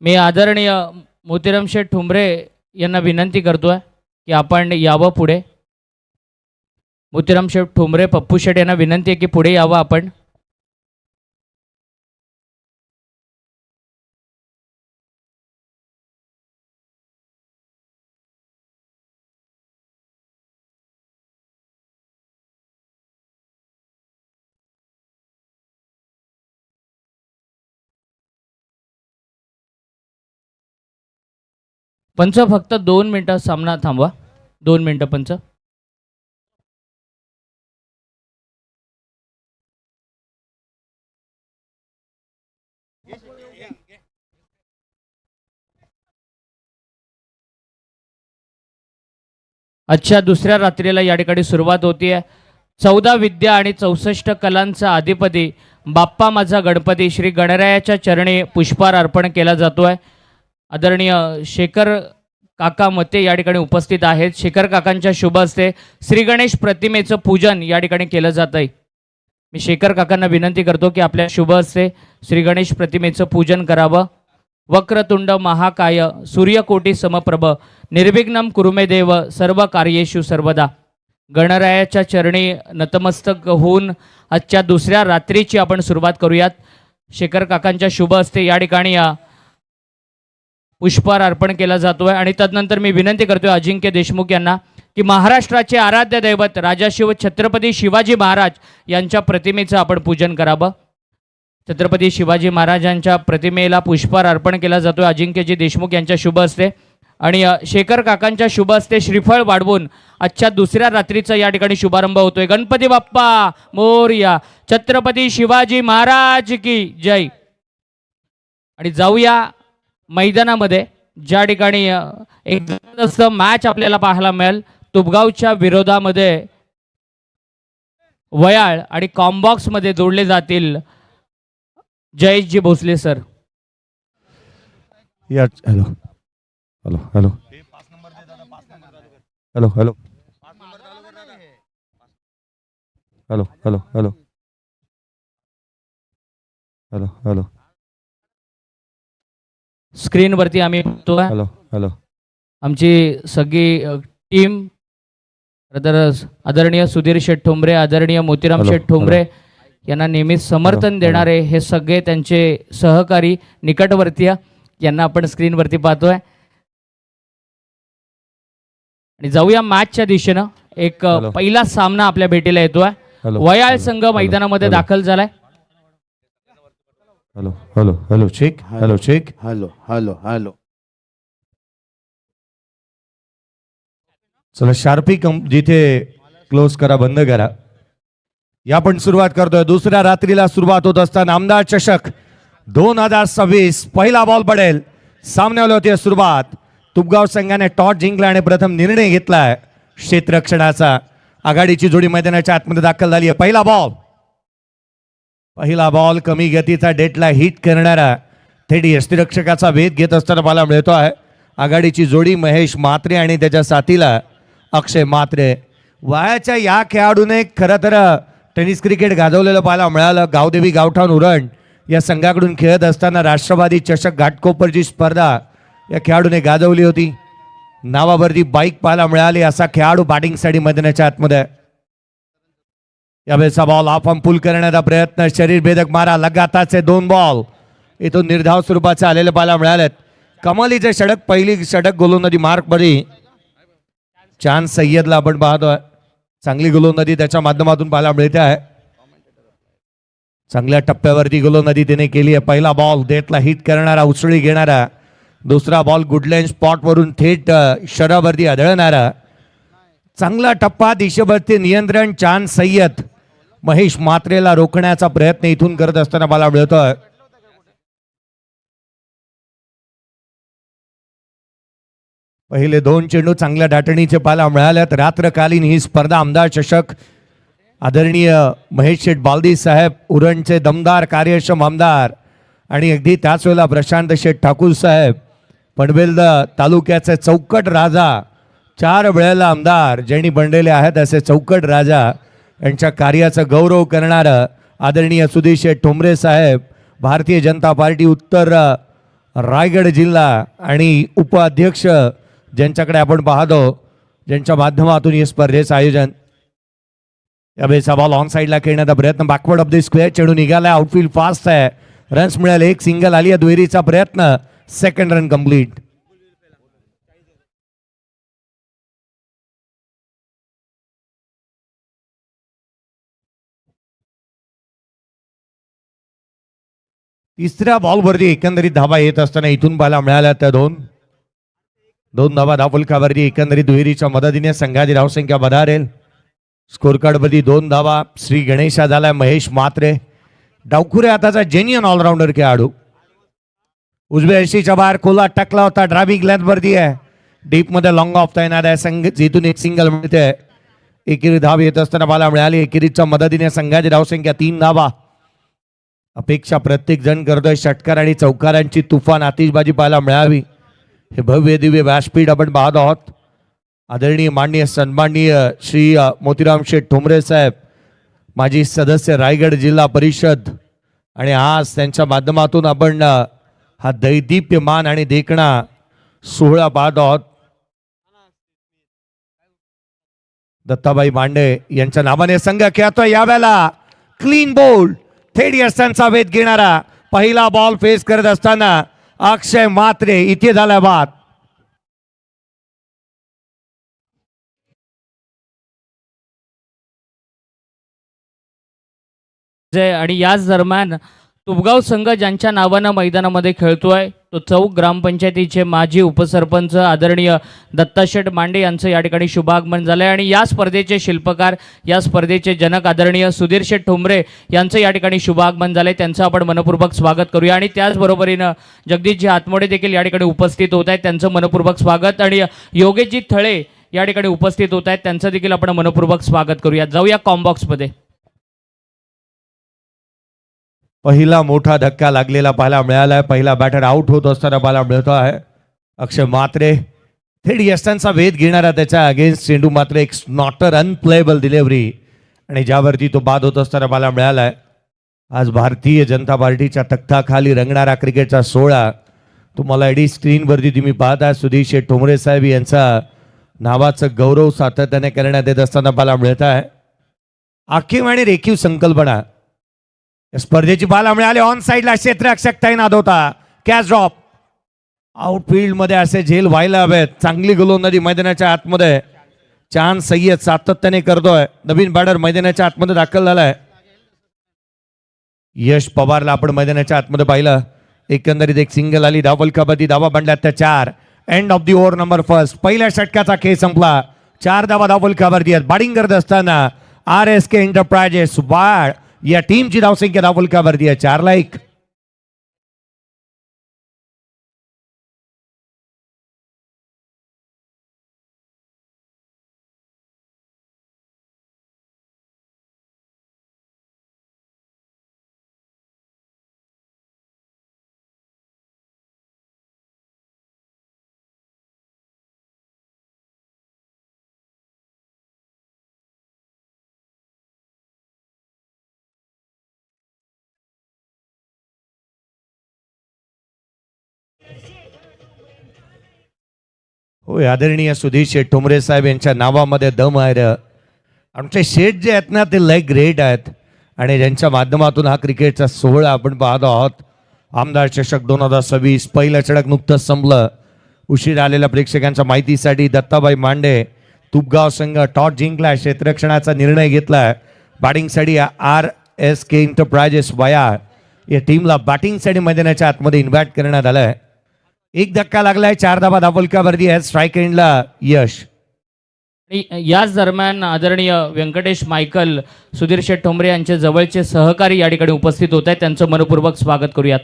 मी आदरणीय मोतीराम शेठ ठुमरे यांना विनंती करतोय की आपण यावं पुढे. मोतीराम शेठ ठुमरे, पप्पू शेठ यांना विनंती आहे की पुढे यावं आपण. पंच फक्त 2 मिनिटं सामना थांबवा. 2 मिनिटं पंच. अच्छा, दुसऱ्या रात्रीला या ठिकाणी सुरुवात होती आहे. 14 विद्या आणि 64 कलांचा अधिपती बाप्पा माझा गणपती श्री गणरायाच्या चरणी पुष्पहार अर्पण केला जातो आहे. आदरणीय शेखर काका मते या ठिकाणी उपस्थित आहेत. शेखर काकांच्या शुभ हस्ते श्री गणेश प्रतिमेचं पूजन या ठिकाणी केलं जात आहे. मी शेखर काकांना विनंती करतो की आपल्या शुभ हस्ते श्री गणेश प्रतिमेचं पूजन करावं. वक्रतुंड महाकाय सूर्यकोटी समप्रभ निर्विघ्नं कुरुमे देव सर्व कार्येषु सर्वदा. गणरायाच्या चरणी नतमस्तक होऊन आजच्या दुसऱ्या रात्रीची आपण सुरुवात करूयात. शेखर काकांच्या शुभ हस्ते या ठिकाणी पुष्पहार अर्पण केला जातो आहे. आणि तदनंतर मी विनंती करतोय अजिंक्य देशमुख यांना की महाराष्ट्राचे आराध्य दैवत राजाशिव छत्रपती शिवाजी महाराज यांच्या प्रतिमेचं आपण पूजन करावं. छत्रपती शिवाजी महाराजांच्या प्रतिमेला पुष्पहार अर्पण केला जातो अजिंक्यजी देशमुख यांच्या शुभ हस्ते. आणि शेखर काकांच्या शुभ हस्ते श्रीफळ वाढवून आजच्या दुसऱ्या रात्रीचा या ठिकाणी शुभारंभ होतोय. गणपती बाप्पा मोरया, छत्रपती शिवाजी महाराज की जय. आणि जाऊया मैदानामध्ये, ज्या ठिकाणी एक जबरदस्त मॅच आपल्याला पाहायला मिळेल. तुपगावच्या विरोधामध्ये वयाळ आणि कॉम्बॉक्स मध्ये जोडले जातील जयेशजी भोसले सर. या hello hello hello hello hello hello hello hello hello hello स्क्रीनवरती आम्ही बघतोय हॅलो हॅलो आमची सगळी टीम. आदरणीय सुधीर शेठ ठोंबरे, आदरणीय मोतीराम हॅलो, शेठ ठोंबरे यांना नेहमीच समर्थन देणारे हे सगळे त्यांचे सहकारी निकटवर्तीय यांना आपण स्क्रीनवरती पाहतोय. आणि जाऊया मॅचच्या दिशेनं. एक पहिला सामना आपल्या भेटीला येतोय. वयाळ संघ मैदानामध्ये दाखल झालाय. Hello hello hello check hello check hello hello hello. चला शार्पी जिथे क्लोज करा, बंद करा. या पण सुरुवात करतोय. दुसऱ्या रात्रीला सुरुवात होत असताना आमदार चषक 2026 पहिला बॉल पडेल. सामन्याला होती सुरुवात. तुपगाव संघाने टॉस जिंकला आणि प्रथम निर्णय घेतलाय क्षेत्ररक्षणाचा. आघाडीची जोडी मैदानाच्या आतमध्ये दाखल झाली आहे. पहिला बॉल कमी गतीचा डेटला हिट करणारा थेट यष्टिरक्षकाचा वेध घेत असताना मला मिळतो आहे. आघाडीची जोडी महेश म्हात्रे आणि त्याच्या साथीला अक्षय म्हात्रे. वयाच्या या खेळाडूने खरं तर टेनिस क्रिकेट गाजवलेलं पाहायला मिळालं. गावदेवी गावठाण उरण या संघाकडून खेळत असताना राष्ट्रवादी चषक घाटकोपरची स्पर्धा या खेळाडूने गाजवली होती. नावावरती बाईक पाहायला मिळाली असा खेळाडू बॅटिंगसाठी मैदानाच्या आतमध्ये. यावेळेचा बॉल ऑफ पुल करण्याचा प्रयत्न, शरीरभेदक मारा, लगाताचे 2 बॉल इथून निर्धाव स्वरूपाचे आलेले पाहायला मिळालेत. कमालीचे षटक, पहिली षटक गोलंदाजी मार्क मध्ये चांद सय्यदला आपण पाहतोय. चांगली गोलंदाजी त्याच्या माध्यमातून पाहायला मिळते आहे. चांगल्या टप्प्यावरती गोलंदाजी त्याने केली आहे. पहिला बॉल डेटला हिट करणारा, उसळी घेणारा. दुसरा बॉल गुडलँड स्पॉट वरून थेट शरावरती आदळणारा. चांगला टप्पा, दिशेवरती नियंत्रण. चांद सय्यद महेश म्हात्रेला रोखण्याचा प्रयत्न इथून करत असताना मला मिळतोय. पहिले 2 चेंडू चांगल्या दाटणीचे पाहायला मिळाल्यात. रात्रकालीन ही स्पर्धा आमदार चषक आदरणीय महेश शेठ बालदी साहेब, उरणचे दमदार कार्यक्षम आमदार, आणि अगदी त्याच वेळेला प्रशांत शेठ ठाकूर साहेब, पनवेल तालुक्याचे चौकट राजा, 4 वेळेला आमदार ज्यांनी बनलेले आहेत असे चौकट राजा, यांच्या कार्याचा गौरव करणारं आदरणीय सुधीर शेठ ठोंबरे साहेब, भारतीय जनता पार्टी उत्तर रायगड जिल्हा आणि उपाध्यक्ष ज्यांच्याकडे आपण पाहतो, ज्यांच्या माध्यमातून या स्पर्धेचं आयोजन. यावेळेचा बॉल ऑन साईडला खेळण्याचा प्रयत्न, बॅकवर्ड ऑफ द स्क्वेअर चेंडू निघाला, आउटफील्ड फास्ट आहे, रन्स मिळाले, एक सिंगल आली आहे, दुहेरीचा प्रयत्न, सेकंड रन कंप्लीट. तिसऱ्या बॉलवरती एकंदरीत धाबा येत असताना इथून पाहायला मिळाल्या त्या दोन धाबा धावफलकावरती एकंदरीत दुहेरीच्या मदतीने संघाची धावसंख्या बधारेल. स्कोर कार्डवरती 2 धाबा. श्री गणेशा झालाय महेश म्हात्रे, डावखुरे हाताचा जेन्युइन ऑलराऊंडर खेळाडू. उजव्या यशीच्या बाहेर खोला टाकला होता, ड्रायव्हिंग लेंथ वरती आहे, डीप मध्ये लॉंग ऑफ तैनात आहे. संघ जिथून एक सिंगल मिळते. एकेरी धाव येत असताना पाहायला मिळाली. एकेरीच्या मदतीने संघाची धावसंख्या 3 धाबा. अपेक्षा प्रत्येक जण करतोय षटकार आणि चौकारांची तुफान आतिषबाजी पाहायला मिळावी. हे भव्य दिव्य व्यासपीठ आपण पाहत आहोत. आदरणीय माननीय सन्माननीय श्री मोतीराम शेठ ठोंबरे साहेब, माजी सदस्य रायगड जिल्हा परिषद, आणि आज त्यांच्या माध्यमातून आपण हा दैदिप्यमान आणि देखणा सोहळा पाहत आहोत. दत्ताबाई मांडे यांच्या नावाने संघ खेळतोय. यावेळेला क्लीन बोल्ड, थेट यशांचा वेध घेणारा पहिला बॉल फेस करत असताना अक्षय म्हात्रे इथे झाला बाद. आणि याच दरम्यान तुपगाव संघ ज्यांच्या नावानं मैदानामध्ये खेळतोय तो चौक ग्रामपंचायतीचे माजी उपसरपंच आदरणीय दत्ताशेठ मांडे यांचं या ठिकाणी शुभागमन झालंय. आणि या स्पर्धेचे शिल्पकार, या स्पर्धेचे जनक आदरणीय सुधीर शेठ ठोंबरे यांचं या ठिकाणी शुभागमन झालंय. त्यांचं आपण मनपूर्वक स्वागत करूया. आणि त्याचबरोबरीनं जगदीशजी आत्मोडे देखील या ठिकाणी उपस्थित होत आहेत, त्यांचं मनपूर्वक स्वागत. आणि योगेशजी थळे या ठिकाणी उपस्थित होत आहेत, त्यांचं देखील आपण मनपूर्वक स्वागत करूया. जाऊया कॉम्बॉक्समध्ये. पहिला मोठा धक्का लागलेला पाहायला मिळाला आहे. पहिला बॅटर आउट होत असताना पाहायला मिळतो आहे. अक्षय म्हात्रे थेट यशांचा वेध घेणारा, त्याच्या अगेन्स्ट चेंडू मात्र एक स्नॉटर अनप्लेबल डिलिव्हरी, आणि ज्यावरती तो बाद होत असताना पाहायला मिळाला आहे. आज भारतीय जनता पार्टीच्या तख्ताखाली रंगणारा क्रिकेटचा सोहळा तुम्हाला एडी स्क्रीनवरती तुम्ही पाहता. सुधीर शेठ ठोंबरे साहेब यांचा नावाचं गौरव सातत्याने करण्यात येत असताना पाहायला मिळत आहे. आखीव आणि रेखीव संकल्पना स्पर्धेची पाहायला मिळाली. ऑन साईडला क्षेत्ररक्षक तैनात होता. कॅच ड्रॉप, आउटफील्ड मध्ये असे झेल व्हायला हवेत. चांगली गोलंदाजी मैदानाच्या आतमध्ये चांद सय्यद सातत्याने करतोय. नवीन बॅटर मैदानाच्या आतमध्ये दाखल झालाय. यश पवारला आपण मैदानाच्या आतमध्ये पाहिलं. एकंदरीत एक सिंगल आली, धावल कबड्डी, धावा बनल्या त्या 4. End of the over number first. पहिल्या षटकाचा खेळ संपला. 4 धावा धावल कबड्डी. बॅटिंग करत असताना RSK एंटरप्राइजेस वाड या टीमची धावसंख्या धावल कबड्डी 4-1. होय, आदरणीय सुधीर शेठ ठोंबरे साहेब यांच्या नावामध्ये दम आहे रे. आमचे शेठ जे आहेत ना ते लय ग्रेट आहेत, आणि ज्यांच्या माध्यमातून हा क्रिकेटचा सोहळा आपण पाहत आहोत. आमदार चषक 2026 पहिलं षटक नुकतंच संपलं. उशीर आलेल्या प्रेक्षकांच्या माहितीसाठी दत्ताबाई मांडे तुपगाव संघ टॉस जिंकला, क्षेत्ररक्षणाचा निर्णय घेतला. बॅटिंगसाठी RSK एंटरप्राइजेस वाया या टीमला बॅटिंगसाठी मैदानाच्या आतमध्ये इन्व्हाइट करण्यात आलंय. एक धक्का लागलाय. 4 धावा धावलकावरती आहे. स्ट्राईक एंडला यश. याच दरम्यान आदरणीय व्यंकटेश मायकल सुधीर शेठ ठोंबरे यांचे जवळचे सहकारी या ठिकाणी उपस्थित होत आहेत, त्यांचं मनपूर्वक स्वागत करूयात.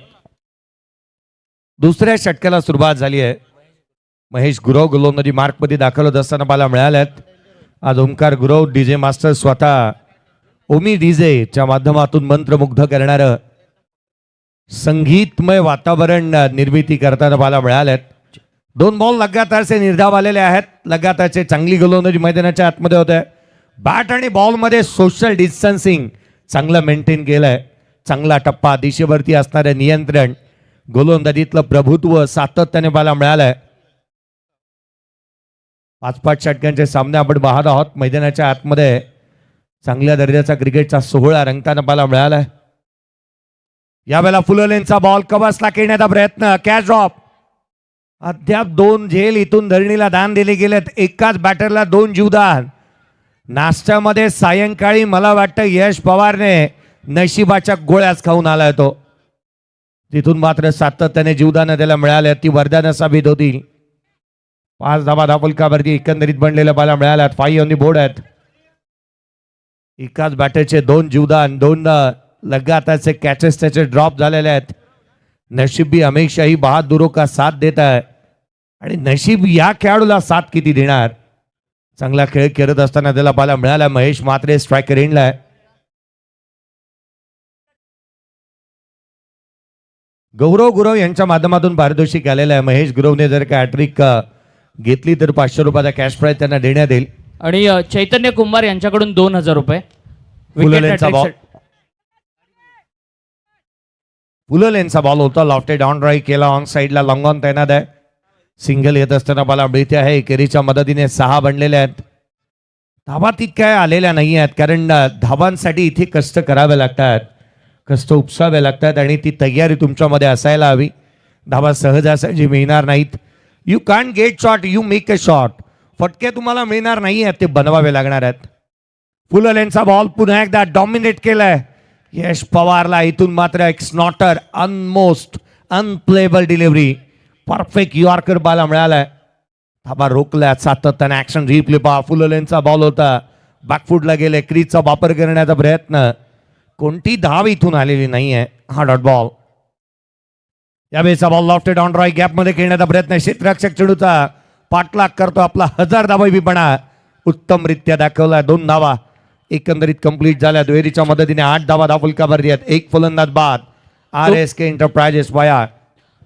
दुसऱ्या षटकाला सुरुवात झाली आहे. महेश गुरव गोलंदाजी मार्कमध्ये दाखल होत असताना मला मिळाल्यात. आज ओमकार गुरव डीजे मास्टर स्वतः ओमी डीजेच्या माध्यमातून मंत्रमुग्ध करणारं संगीतमय वातावरण निर्मिती करताना मला मिळाल्यात. 2 बॉल लगातारचे निर्धाव आलेले आहेत. लगातारचे चांगली गोलंदाजी मैदानाच्या आतमध्ये होते. बॅट आणि बॉलमध्ये सोशल डिस्टन्सिंग चांगलं मेंटेन केलंय. चांगला टप्पा, दिशेवरती असणारे नियंत्रण, गोलंदाजीतलं प्रभुत्व सातत्याने पाहायला मिळालंय. 5-5 षटकांचे सामने आपण पाहत आहोत. मैदानाच्या आतमध्ये चांगल्या दर्जाचा क्रिकेटचा सोहळा रंगताना पाहायला मिळालाय. यावेळेला फुललेनचा बॉल कवचला खेळण्याचा प्रयत्न, कॅच ड्रॉप. अद्याप 2 झेल इथून धरणीला दान दिले गेलेत. एकाच बॅटरला 2 जीवदान. नाश्त्यामध्ये सायंकाळी मला वाटतं यश पवारने नशिबाच्या गोळ्याच खाऊन आलाय तो. तिथून मात्र सातत्याने जीवदान त्याला मिळाले, ती वरदान साबित होतील. 5 धावा धापलकावरती एकंदरीत बनलेल्या बाला मिळाल्यात. 5 ऑन दी बोर्ड आहेत. एकाच बॅटरचे 2 जीवदान, 2 लगातारचे कॅचेस त्याचे ड्रॉप झालेले आहेत. नशीब भी हमेशा ही बहादुरों का साथ देता है. आणि नशीब या खेळाडूला साथ किती देणार. चांगला खेळ करत असताना त्याला बाला मिळाला. महेश म्हात्रे स्ट्रायकर एंडला आहे. गौरव गुरव यांच्या माध्यमातून पारितोषिक आलेलं आहे. महेश गुरवने जर का हॅट्रिक घेतली तर 500 रुपयाचा कॅश प्राइज त्यांना देण्यात येईल. आणि चैतन्य कुंभार यांच्याकडून 2000 रुपये. फुललेनचा बॉल, फुललेनचा बॉल होता. लॉफ्टेड ऑन ड्राईव्ह केला. ऑन साईडला लॉंग ऑन तैनात आहे. सिंगल येत असताना मला मिळते आहे. एकेरीच्या मदतीने 6 बनलेले आहेत. धाबा तितक्या आलेल्या नाही आहेत, कारण धाबांसाठी इथे कष्ट करावे लागतात, कष्ट उपसावे लागतात आणि ती तयारी तुमच्यामध्ये असायला हवी. धाबा सहजासहजी मिळणार नाहीत. You can't get shot, you make a shot. फटके तुम्हाला मिळणार नाही आहेत, ते बनवावे लागणार आहेत. फुललेनचा बॉल पुन्हा एकदा डॉमिनेट केलाय. यश पवारला इथून मात्र एक स्नॉटर, अनमोस्ट अनप्लेबल डिलिव्हरी, परफेक्ट यॉर्कर बाला मिळालाय. धाबा रोखल्या. सातत्याने ऍक्शन रिप्ले पहा. फुललेनचा बॉल होता, बॅकफुटला गेले. क्रीजचा वापर करण्याचा प्रयत्न, कोणती धाव इथून आलेली नाहीये. हा डॉट बॉल. यावेळेचा बॉल लॉफ्टेड ऑन ड्राईव्ह गॅपमध्ये खेळण्याचा प्रयत्न. क्षेत्ररक्षक चेंडूचा पाठलाग करतो. आपला 1000 धावाबीपणा उत्तमरित्या दाखवला. 2 धावा एकंदरीत कंप्लीट झाल्या. दुहेरीच्या मदतीने 8 धावा धावफलकावरती आहेत. 1 फलंदाज बाद. RSK एंटरप्राइजेस वाया.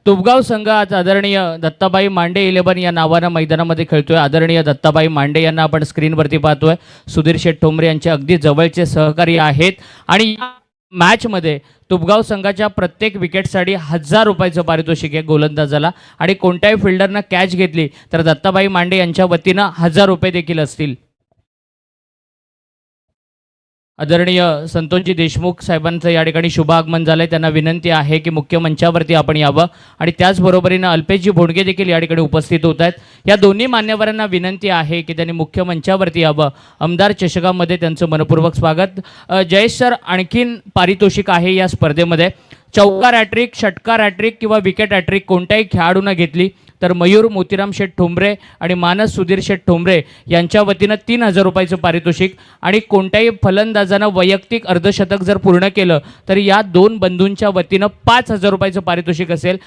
तुपगाव संघ आज आदरणीय दत्ताबाई मांडे 11 या नावानं मैदानामध्ये खेळतोय. आदरणीय दत्ताबाई मांडे यांना आपण स्क्रीनवरती पाहतोय. सुधीर शेठ ठोंबरे यांचे अगदी जवळचे सहकारी आहेत. आणि या मॅचमध्ये तुपगाव संघाच्या प्रत्येक विकेटसाठी 1000 रुपयाचं पारितोषिक आहे गोलंदाजाला. आणि कोणत्याही फिल्डरनं कॅच घेतली तर दत्ताबाई मांडे यांच्या वतीनं 1000 रुपये देखील असतील. आदरणीय संतोषजी देशमुख साहेबांचं या ठिकाणी शुभ आगमन झालंय. त्यांना विनंती आहे की मुख्य मंचावरती आपण यावं. आणि त्याचबरोबरीनं अल्पेशजी भोंडगे देखील या ठिकाणी उपस्थित होत आहेत. या दोन्ही मान्यवरांना विनंती आहे की त्यांनी मुख्य मंचावरती यावं. आमदार चषकामध्ये त्यांचं मनपूर्वक स्वागत. जयेश सर, आणखीन पारितोषिक आहे या स्पर्धेमध्ये. चौकार हॅट्रिक, षटकार हॅट्रिक किंवा विकेट हॅट्रिक कोणत्याही खेळाडूनं घेतली तर मयूर मोतीराम शेठ ठोंबरे आणि मानस सुधीर शेठ ठोंबरे यांच्या वतीनं 3000 रुपयाचं पारितोषिक. आणि कोणत्याही फलंदाजानं वैयक्तिक अर्धशतक जर पूर्ण केलं तर या 2 बंधूंच्या वतीनं 5000 रुपयाचं पारितोषिक असेल.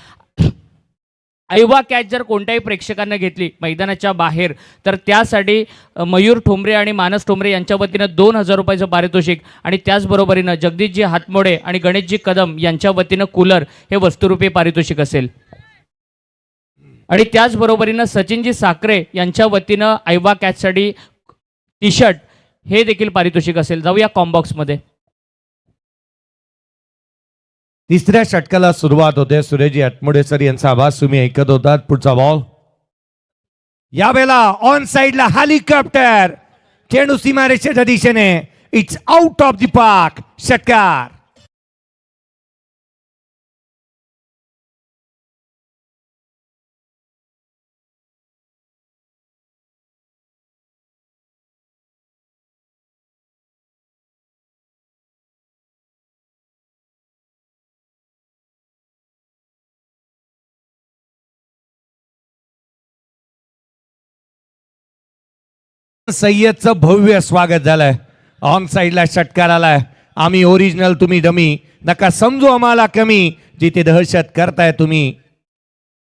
ऐवा कॅच जर कोणत्याही प्रेक्षकांना घेतली मैदानाच्या बाहेर तर त्यासाठी मयूर ठोंबरे आणि मानस ठोंबरे यांच्या वतीनं 2000 रुपयाचं पारितोषिक. आणि त्याचबरोबरीनं जगदीशजी हातमोडे आणि गणेशजी कदम यांच्या वतीनं कूलर हे वस्तुरूपी पारितोषिक असेल. आणि त्याचबरोबरीनं सचिनजी साखरे यांच्या वतीनं ऐवा कॅचसाठी टी-शर्ट हे देखील पारितोषिक असेल. जाऊया कॉम्बॉक्समध्ये. तिसऱ्या षटकाला सुरुवात होते. सुरेशजी हटमोडे सर यांचा आवाज तुम्ही ऐकत होतात. पुढचा बॉल. यावेळेला ऑन साइडला हेलिकॉप्टर, चेंडू सीमारेषेच्या दिशेने. It's out of the park. षटकार. सय्यदचं भव्य स्वागत झालंय. ऑन साइडला षटकार आलाय. आम्ही ओरिजिनल, तुम्ही डमी. नका समजू आम्हाला कमी. जिथे दहशत करताय तुम्ही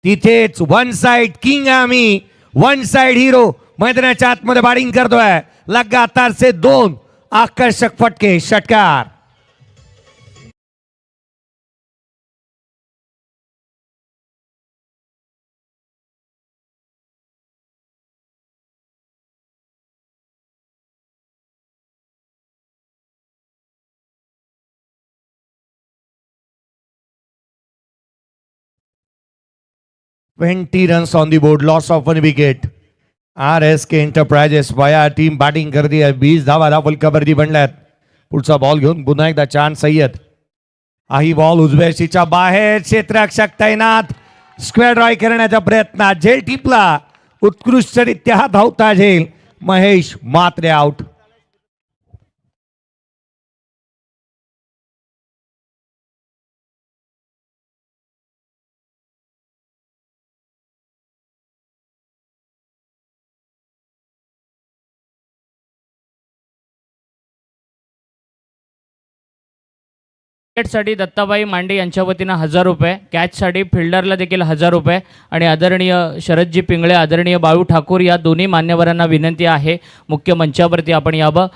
तिथेच वन साइड किंग आम्ही, वन साइड हिरो. मैदानाच्या आतमध्ये बॅटिंग करतोय. लगातारचे 2 आकर्षक फटके. षटकार. 20 runs on the board, loss of 1 wicket. RSK enterprises वया टीम बॅटिंग करते आहे. 20 धावा धावल कबर्दी बनल्यात. पुढचा बॉल घेऊन पुन्हा एकदा चान सय्यद. ही बॉल उजव्या शीच्या बाहेर, क्षेत्ररक्षक तैनात, स्क्वेअर ड्राय करण्याचा प्रयत्न, झेल टिपला, उत्कृष्टरित्या धावता झेल, महेश म्हात्रे आउट. साठी दत्ताबाई मांडे यांच्या वतीनं 1000 रुपये, कॅचसाठी फिल्डरला देखील 1000 रुपये आणि आदरणीय शरदजी पिंगळे, आदरणीय बाळू ठाकूर या दोन्ही मान्यवरांना विनंती आहे मुख्य मंचावरती आपण यावं.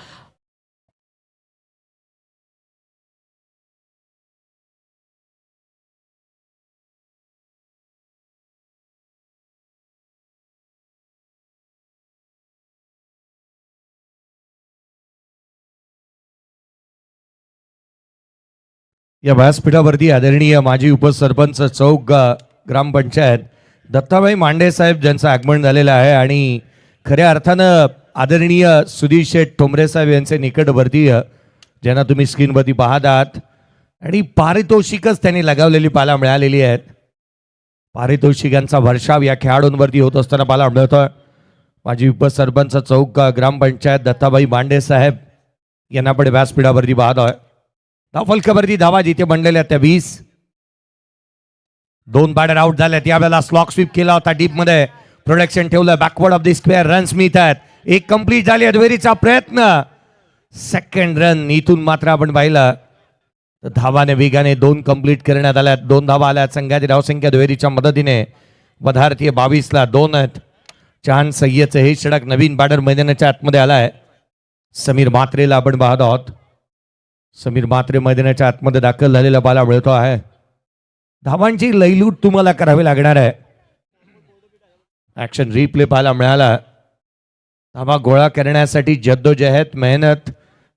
या व्यासपीठावरती आदरणीय माजी उपसरपंच चौक ग्रामपंचायत दत्ताबाई मांडे साहेब ज्यांचं आगमन झालेलं आहे आणि खऱ्या अर्थानं आदरणीय सुधीर शेठ ठोंबरे साहेब यांचे निकटवर्तीय ज्यांना तुम्ही स्क्रीनवरती पाहत आहात आणि पारितोषिकच त्यांनी लगावलेली पाहायला मिळालेली आहेत. पारितोषिकांचा वर्षाव या खेळाडूंवरती होत असताना पाहायला मिळतोय. माजी उपसरपंच चौक ग्रामपंचायत दत्ताबाई मांडे साहेब यांना पण व्यासपीठावरती पाहत आहे. फलकावरती धावा जिथे बनलेल्या त्या 20. 2 बॅटर आउट झाल्यात. यावेळेला स्लॉक स्वीप केला होता डीप मध्ये, प्रोडक्शन ठेवलं, backward of the square, runs मिळत आहेत. एक कंप्लीट झाली अद्वेरीचा प्रयत्न, सेकंड रन इथून मात्र आपण पाहिलं तर धावाने वेगाने 2 कंप्लीट करण्यात आल्यात. 2 धावा आल्यात. संघाची धावसंख्या अद्वेरीच्या मदतीने वधारतीय 22ला 2 आहेत. चान सय्यदचं हे षटक नवीन बॅटर मैदानाच्या आतमध्ये आलाय. समीर म्हात्रेला आपण पाहत आहोत. समीर म्हात्रे मैदानाच्या आतमध्ये दाखल झालेला पाहायला मिळतो आहे. धावांची लयलूट तुम्हाला करावी लागणार आहे. ऍक्शन रिप्ले पाहायला मिळाला. धावा गोळा करण्यासाठी जद्दोजहद,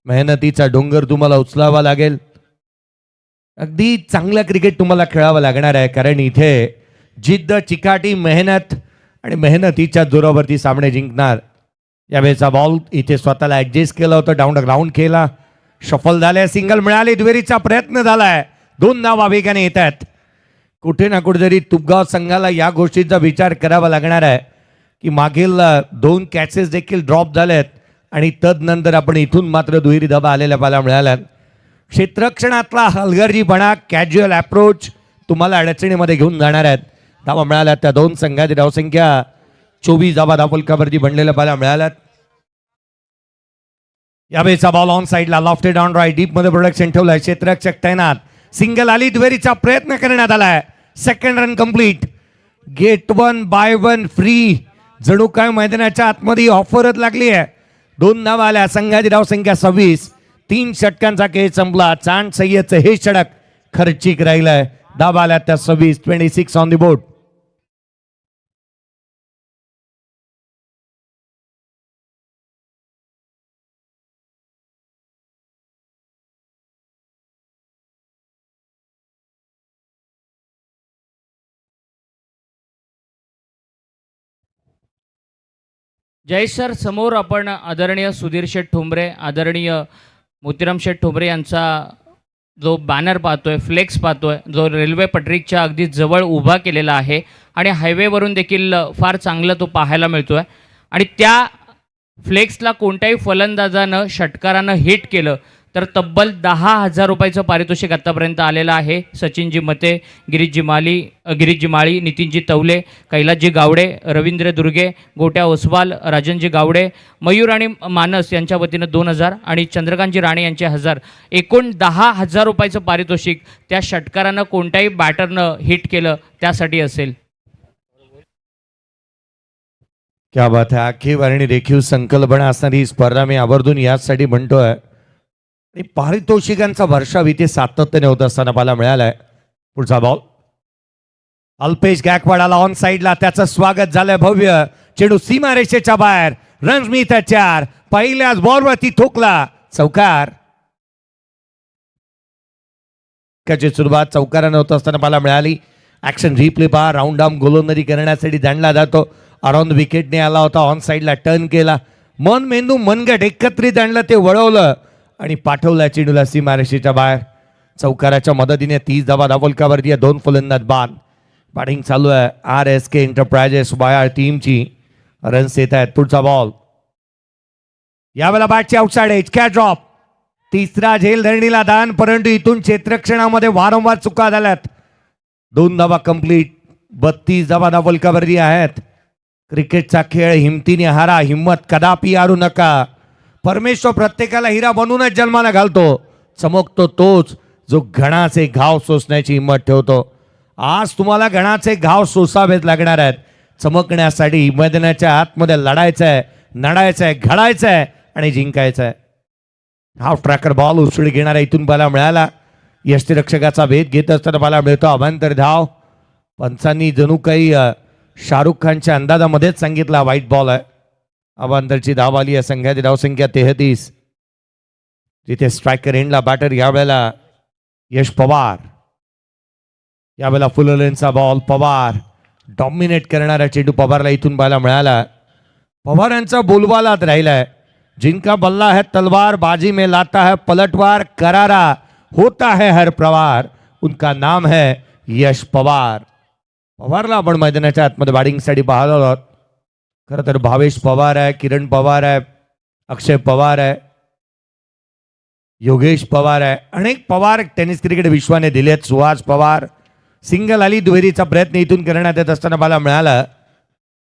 मेहनतीचा डोंगर तुम्हाला उचलावा लागेल. अगदी चांगलं क्रिकेट तुम्हाला खेळावं लागणार आहे, कारण इथे जिद्द, चिकाटी, मेहनत आणि मेहनतीच्या जोरावरती सामने जिंकणार. यावेळेचा बॉल इथे स्वतःला ऍडजस्ट केला होता, डाऊन ग्राउंड केला, सफल झाले, सिंगल मिळाली, दुहेरीचा प्रयत्न झालाय. 2 धावा वेगाने येत आहेत. कुठे ना कुठेतरी तुपगाव संघाला या गोष्टीचा विचार करावा लागणार आहे की मागील 2 कॅचेस देखील ड्रॉप झालेत आणि तदनंतर आपण इथून मात्र दुहेरी धावा आलेल्या पाहायला मिळाल्यात. क्षेत्ररक्षणातला हलगर्जीपणा, कॅज्युअल अप्रोच तुम्हाला अडचणीमध्ये घेऊन जाणार आहेत. धावा मिळाल्यात त्या 2 संघाची धावसंख्या 24 धावा धावफलकावरती बनलेल्या पाहायला मिळाल्यात. यावेळेचा बॉल ऑन साईडला, लॉफ्टेड ऑन राईट, डीप मध्ये प्रोडक्शन ठेवलंय, क्षेत्ररक्षक तैनात, सिंगल आली, दुहेरीचा प्रयत्न करण्यात आलाय. Second run complete. Get 1 by 1 free. जणू काय मैदानाच्या आतमध्ये ऑफरच लागली आहे. 2 धावा आल्या. संघाची धावसंख्या 26. 3 षटकांचा खेळ संपला. चांद सय्यदचं हे षटक खर्चिक राहिलंय. धावा आल्या त्या 26. 26 ऑन दी बोर्ड. जय सर, समोर आपण आदरणीय सुधीर शेठ ठोंबरे, आदरणीय मोतीराम शेठ ठोंबरे यांचा जो बॅनर पाहतोय, फ्लेक्स पाहतोय, जो रेल्वे पटरीच्या अगदी जवळ उभा केलेला आहे आणि हायवेवरून देखील फार चांगलं तो पाहायला मिळतोय. आणि त्या फ्लेक्सला कोणत्याही फलंदाजानं, षटकारानं हिट केलं तर तब्बल 10,000 रुपयाचं पारितोषिक आत्तापर्यंत आलेलं आहे. सचिनजी मते, गिरीशजी माळी, नितीनजी तवले, कैलासजी गावडे, रवींद्र दुर्गे, गोट्या ओसवाल, राजनजी गावडे, मयूर आणि मानस यांच्या वतीनं 2,000 आणि चंद्रकांतजी राणे यांचे 1,000. एकूण 10,000 रुपयाचं पारितोषिक त्या षटकारानं कोणत्याही बॅटरनं हिट केलं त्यासाठी असेल. क्या बात आहे. आखीव आणि रेखीव संकल्पना असणारी ही स्पर्धा मी आवर्जून याचसाठी म्हणतोय. आणि पारितोषिकांचा वर्षाव इथे सातत्याने होत असताना पाहायला मिळालाय. पुढचा बॉल अल्पेश गायकवाडाला ऑन साईडला, त्याचं स्वागत झालंय भव्य. चेंडू सीमारेषेच्या बाहेर, रन्स मिळतात 4. पहिल्याच बॉलवरती ठोकला, चौकार. त्याची सुरुवात चौकाराने होत असताना पाहायला मिळाली ॲक्शन रिप्ले पहा. राऊंड आर्म गोलंदाजी करण्यासाठी जाणला जातो. अराउंड विकेटने आला होता, ऑन साईडला टर्न केला, मन मेंदू मनगट एकत्रित आणलं, ते वळवलं आणि पाठवलं चेंडूला सीमारेषेच्या बाहेर. चौकाराच्या मदतीने 30 धावा धावफलकावरती आहे. 2 फलंदाज बाद. बॅटिंग चालू आहे RSK एंटरप्राइजेस वायर टीमची. रन्स येत आहेत. पुढचा बॉल यावेळेला बॅटची आउटसाइड एज, कॅच ड्रॉप. तिसरा झेल धरणीला दान, परंतु इथून क्षेत्ररक्षणामध्ये वारंवार चुका झाल्यात. 2 धावा कंप्लीट. 32 धावा धावफलकावरती आहेत. क्रिकेटचा खेळ हिमतीने हारा, हिम्मत कदापि हारू नका. परमेश्वर प्रत्येकाला हिरा बनवूनच जन्माला घालतो. चमकतो तोच जो घणाचे घाव सोसण्याची हिंमत ठेवतो. आज तुम्हाला घणाचे घाव सोसावेच लागणार आहेत. चमकण्यासाठी मैदानाच्या आतमध्ये लढायचं आहे, नडायचं आहे, घडायचं आहे आणि जिंकायचं आहे. हाफ ट्रॅकर बॉल उसळी घेणारा इथून बाला मिळाला. यष्टीरक्षकाचा भेद घेत असताना बाला मिळतो. अभांतर धाव. पंचांनी जणू काही शाहरुख खानच्या अंदाजामध्येच सांगितला व्हाईट बॉल आहे. अभांतरची धाव आली आहे. संघाची धावसंख्या 33. जिथे स्ट्रायकर एंडला बॅटर यावेळेला यश पवार. यावेळेला फुल लेनचा बॉल. पवार डॉमिनेट करणारा चेंडू पवारला इथून बाला मिळाला. पवारांचा बोलबालात राहिलाय. जिनका बल्ला है तलवार, बाजी में लाता है पलटवार, करारा होता है हर प्रवार, उनका नाम है यश पवार. पवारला आपण मैदानाच्या आतमध्ये बॅटिंगसाठी पाहलो आहोत. खरं तर भावेश पवार आहे, किरण पवार आहे, अक्षय पवार आहे, योगेश पवार आहे, अनेक पवार टेनिस क्रिकेट विश्वाने दिलेत. सुहास पवार. सिंगल आली, दुहेरीचा प्रयत्न इथून करण्यात येत असताना मला मिळाला.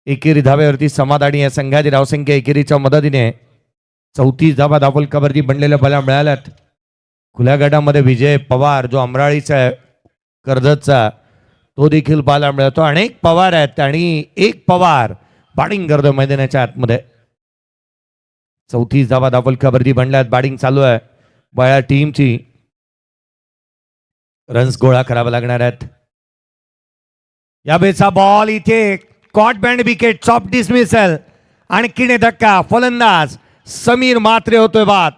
एकेरी धावेवरती समाधानी या संघाची धावसंख्या एकेरीच्या मदतीने 34 धावा धावफलकावरती बनलेल्या बला मिळाल्यात. खुल्या गटामध्ये विजय पवार जो अमराळीचा आहे, कर्जतचा, तो देखील पाहायला मिळतो. अनेक पवार आहेत आणि एक पवार बॅटिंग करतो मैदानाच्या आतमध्ये. 34 धावा धावफलकावरती बनल्यात. बॅटिंग चालू आहे बळा टीमची. रन्स गोळा करावा लागणार आहेत. या बेचा बॉल इथे caught behind wicket, chop dismissal. आणखीन धक्का. फलंदाज समीर मात्रे होतोय बाद.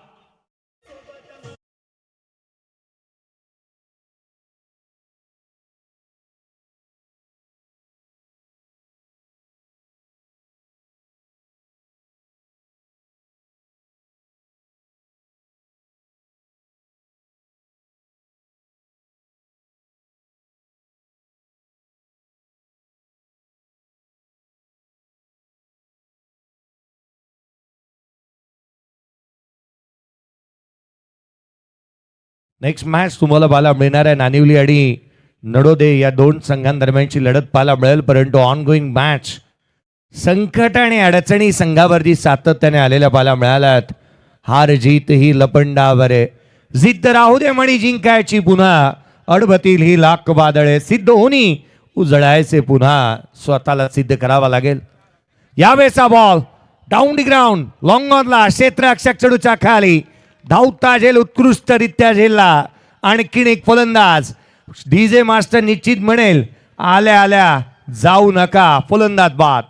नेक्स्ट मॅच तुम्हाला पाहायला मिळणार आहे. नानिवली आणि नडोदे या 2 संघांदरम्यानची लढत पाहायला मिळेल. परंतु ऑनगोईंग मॅच संकट आणि अडचणी संघावरती सातत्याने आलेल्या पाहायला मिळाल्यात. हार जीत ही लपंडावर आहे. जिद्द राहू दे मणी जिंकायची पुन्हा, अडबतील ही लाख वादळे, सिद्ध होणी उजळायचे पुन्हा. स्वतःला सिद्ध करावा लागेल. यावेळेचा ball down the ground, long ऑनला, क्षेत्ररक्षक चेंडूच्या खाली. धावता झेल उत्कृष्टरित्या झेलला. आणखीन एक फलंदाज. डीजे मास्टर निश्चित म्हणेल आल्या आल्या जाऊ नका. फलंदाज बाद.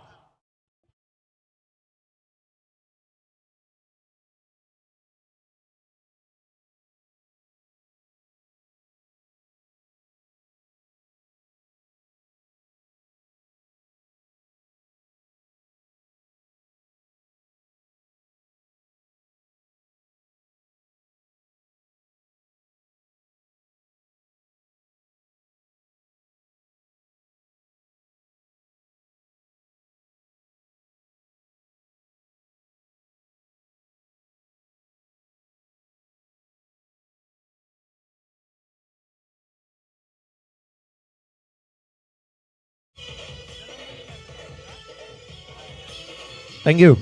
थँक्यू.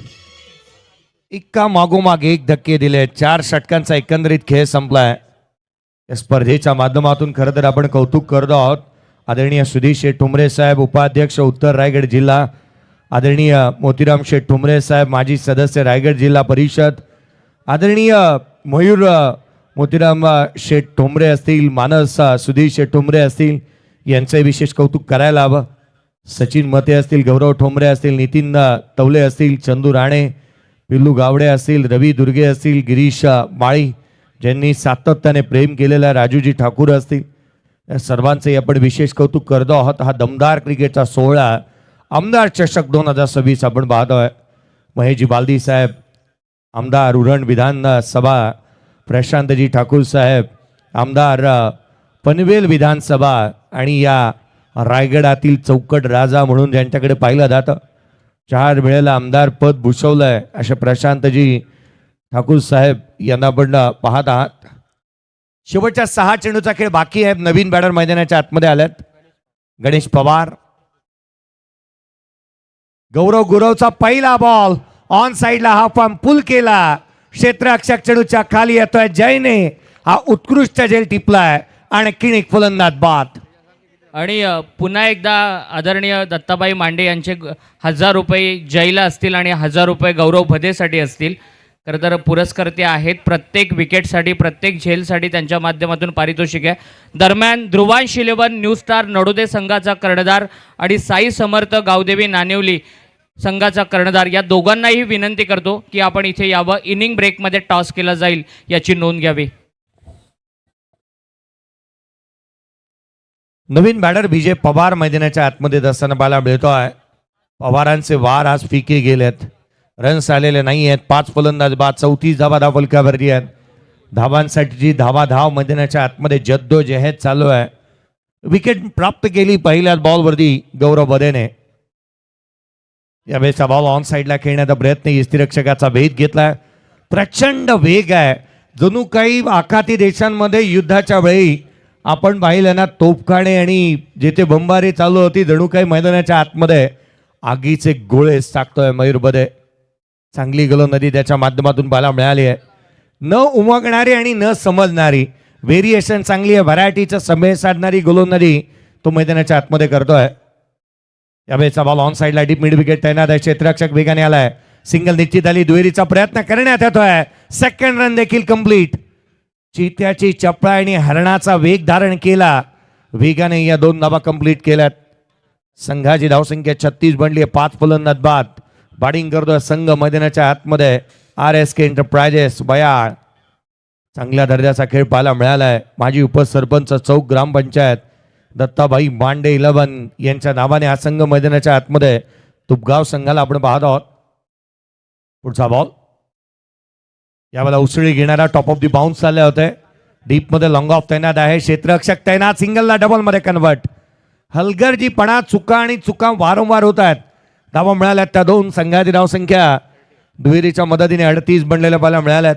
एका मागोमाग एक धक्के दिले. 4 षटकांचा एकंदरीत खेळ संपलाय. या स्पर्धेच्या माध्यमातून खरं तर आपण कौतुक करतो आहोत. आदरणीय सुधीर शेठ ठोंबरे साहेब, उपाध्यक्ष उत्तर रायगड जिल्हा, आदरणीय मोतीराम शेठ ठोंबरे साहेब, माजी सदस्य रायगड जिल्हा परिषद, आदरणीय मयूर मोतीराम शेठ ठोंबरे असतील, मानस सुधीर शेठ ठोंबरे असतील, यांचे विशेष कौतुक करायला हवं. सचिन मते असतील, गौरव ठोंबरे असतील, नितीन तवले असतील, चंदू राणे, पिल्लू गावडे असतील, रवी दुर्गे असतील, गिरीश माळी ज्यांनी सातत्याने प्रेम केलेला, राजूजी ठाकूर असतील, या सर्वांचे आपण विशेष कौतुक करतो आहोत. हा दमदार क्रिकेटचा सोहळा आमदार चषक 2026 आपण पाहतोय. महेशजी बालदी साहेब, आमदार उरण विधानसभा प्रशांतजी ठाकूर साहेब, आमदार पनवेल विधानसभा आणि या रायगडातील चौकट राजा म्हणून ज्यांच्याकडे पाहिलं जातं, 4 वेळेला आमदार पद भूषवलंय असे प्रशांतजी ठाकूर साहेब यांना आपण पाहत आहात. शेवटच्या 6 चेंडूचा खेळ बाकी आहे. नवीन बॅटर मैदानाच्या आतमध्ये आल्यात. गणेश पवार, गौरव गुरवचा पहिला बॉल ऑन साइडला हा फॉर्म पुल केला. क्षेत्ररक्षक चेंडूच्या खाली येतोय. जयने हा उत्कृष्ट झेल टिपलाय आणि किणिक फलंदाज बाद. आणि पुन्हा एकदा आदरणीय दत्ताबाई मांडे यांचे 1000 रुपये जयला असतील आणि 1000 रुपये गौरव भदेसाठी असतील. खरं तर पुरस्कर्ते आहेत. प्रत्येक विकेटसाठी, प्रत्येक झेलसाठी त्यांच्या माध्यमातून पारितोषिक आहे. दरम्यान ध्रुवांश 11 न्यू स्टार नडोदे संघाचा कर्णधार आणि साई समर्थ गावदेवी नानिवली संघाचा कर्णधार या दोघांनाही विनंती करतो की आपण इथे यावं. इनिंग ब्रेकमध्ये टॉस केला जाईल याची नोंद घ्यावी. नवीन बॅटर विजय पवार मैदानाच्या आतमध्ये असताना पाहायला मिळतो आहे. पवारांचे वार आज फिके गेलेत. रन्स आलेले नाही आहेत. 5 फलंदाज बाद, 34 धावा फलकावरती आहेत. धावांसाठीची धाव मैदानाच्या आतमध्ये जद्दोजहद चालू आहे. विकेट प्राप्त केली पहिल्याच बॉलवरती गौरव बदेने. यावेळेचा बॉल ऑन साईडला खेळण्याचा प्रयत्न यष्टिरक्षकाचा भेद घेतला. प्रचंड वेग आहे. जणू काही आखाती देशांमध्ये युद्धाच्या वेळी आपण पाहिलं ना, तोफखाने आणि जिथे बंबारी चालू होती, जणू काही मैदानाच्या आतमध्ये आगीचे गोळे टाकतोय मयूर बदे. चांगली गोलंदाजी त्याच्या माध्यमातून पाहायला मिळाली आहे. न उमगणारी आणि न समजणारी, व्हेरिएशन चांगली आहे, व्हरायटीचा समय साधणारी गोलंदाजी तो मैदानाच्या आतमध्ये करतोय. यावेळेचा बॉल ऑन साईडला डीप मिड विकेट तैनात आहे. क्षेत्ररक्षक वेगाने आलाय. सिंगल निश्चित आली. दुहेरीचा प्रयत्न करण्यात येतोय. सेकंड रन देखील कंप्लीट. चित्याची चपळा आणि हरणाचा वेग धारण केला. वेगाने या 2 धावा कंप्लीट केल्यात. संघाची धावसंख्या 36 बनली आहे. 5 फलंदाज बाद. बॅटिंग करतोय संघ मैदानाच्या आतमध्ये RSK एंटरप्राइजेस बयाळ. चांगल्या दर्जाचा खेळ पाहायला मिळालाय. माजी उपसरपंच चौक ग्रामपंचायत दत्ताबाई मांडे 11 यांच्या नावाने हा संघ मैदानाच्या आतमध्ये तुपगाव संघाला आपण पाहत आहोत. पुढचा बॉल यावेळेला उसळी घेणारा टॉप ऑफ दी बाउन्स चालले होते. डीप मध्ये लॉंग ऑफ तैनात आहे. क्षेत्ररक्षक तैनात. सिंगलला डबल मध्ये कन्वर्ट. हलगर्जीपणा, चुका आणि चुका वारंवार होत आहेत. धावा मिळाल्यात त्या 2 संघाची धावसंख्या दुहेरीच्या मदतीने 38 बनलेल्या पाहायला मिळाल्यात.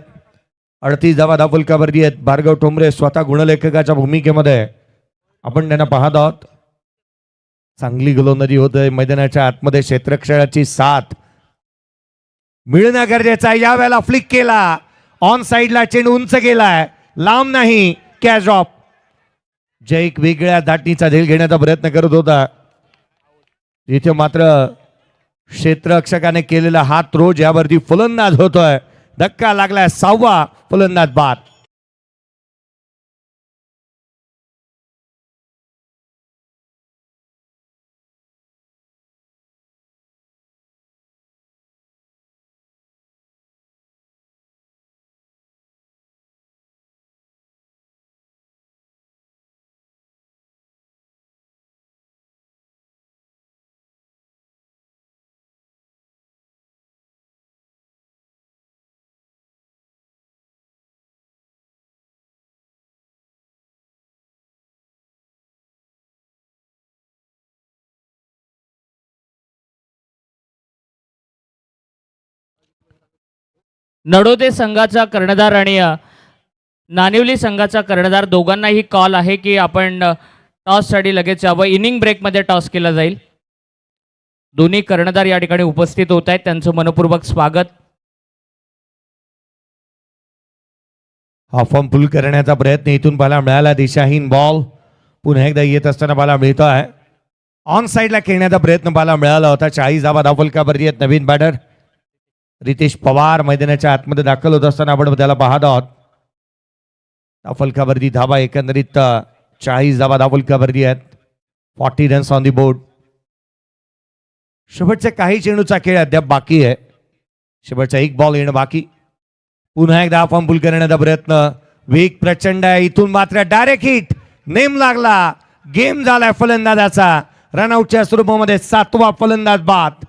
38 धावा धावफलकावरती आहेत. भार्गव ठोंबरे स्वतः गुणलेखकाच्या भूमिकेमध्ये आपण त्यांना पाहत आहोत. चांगली गोलंदाजी होते मैदानाच्या आतमध्ये. क्षेत्ररक्षकाची साथ मिळणं गरजेचं आहे. यावेळेला फ्लिक केला. ऑन साइडला चेंडू उंच गेलाय. लांब नाही. Catch drop. जय एक वेगळ्या दाटणीचा झेल घेण्याचा प्रयत्न करत होता. इथे मात्र क्षेत्ररक्षकाने केलेला हात रोज यावरती फलंदाज होतोय. धक्का लागलाय. 6वा फलंदाज बाद. नडोदे संघाचा कर्णधार आणि नानिवली संघाचा कर्णधार दोघांनाही कॉल आहे की आपण टॉससाठी लगेच यावं. इनिंग ब्रेकमध्ये टॉस केला जाईल. दोन्ही कर्णधार या ठिकाणी उपस्थित होत आहेत. त्यांचं मनपूर्वक स्वागत. हा फॉर्म फुल करण्याचा प्रयत्न इथून पाहायला मिळाला. दिशाहीन बॉल पुन्हा एकदा येत असताना पाहायला मिळतो आहे. ऑन साइडला खेळण्याचा प्रयत्न पाहायला मिळाला होता. 40 धावा धावफलकावरती आहेत. नवीन बॅटर रितेश पवार मैदानाच्या आतमध्ये दाखल होत असताना आपण त्याला पाहत आहोत. धावफलकावरती धावा एकंदरीत 40 धावा धावफलकावरती आहेत. 40 रन्स ऑन दी बोर्ड. शेवटच्या काही चेंडूचा खेळ अद्याप बाकी आहे. शेवटचा 1 बॉल येणं बाकी. पुन्हा एकदा फॉर्म फुल करण्याचा प्रयत्न. वेग प्रचंड आहे. इथून मात्र डायरेक्ट हिट. नेम लागला, गेम झालाय फलंदाजाचा. रनआउटच्या स्वरूपामध्ये 7वा फलंदाज बाद.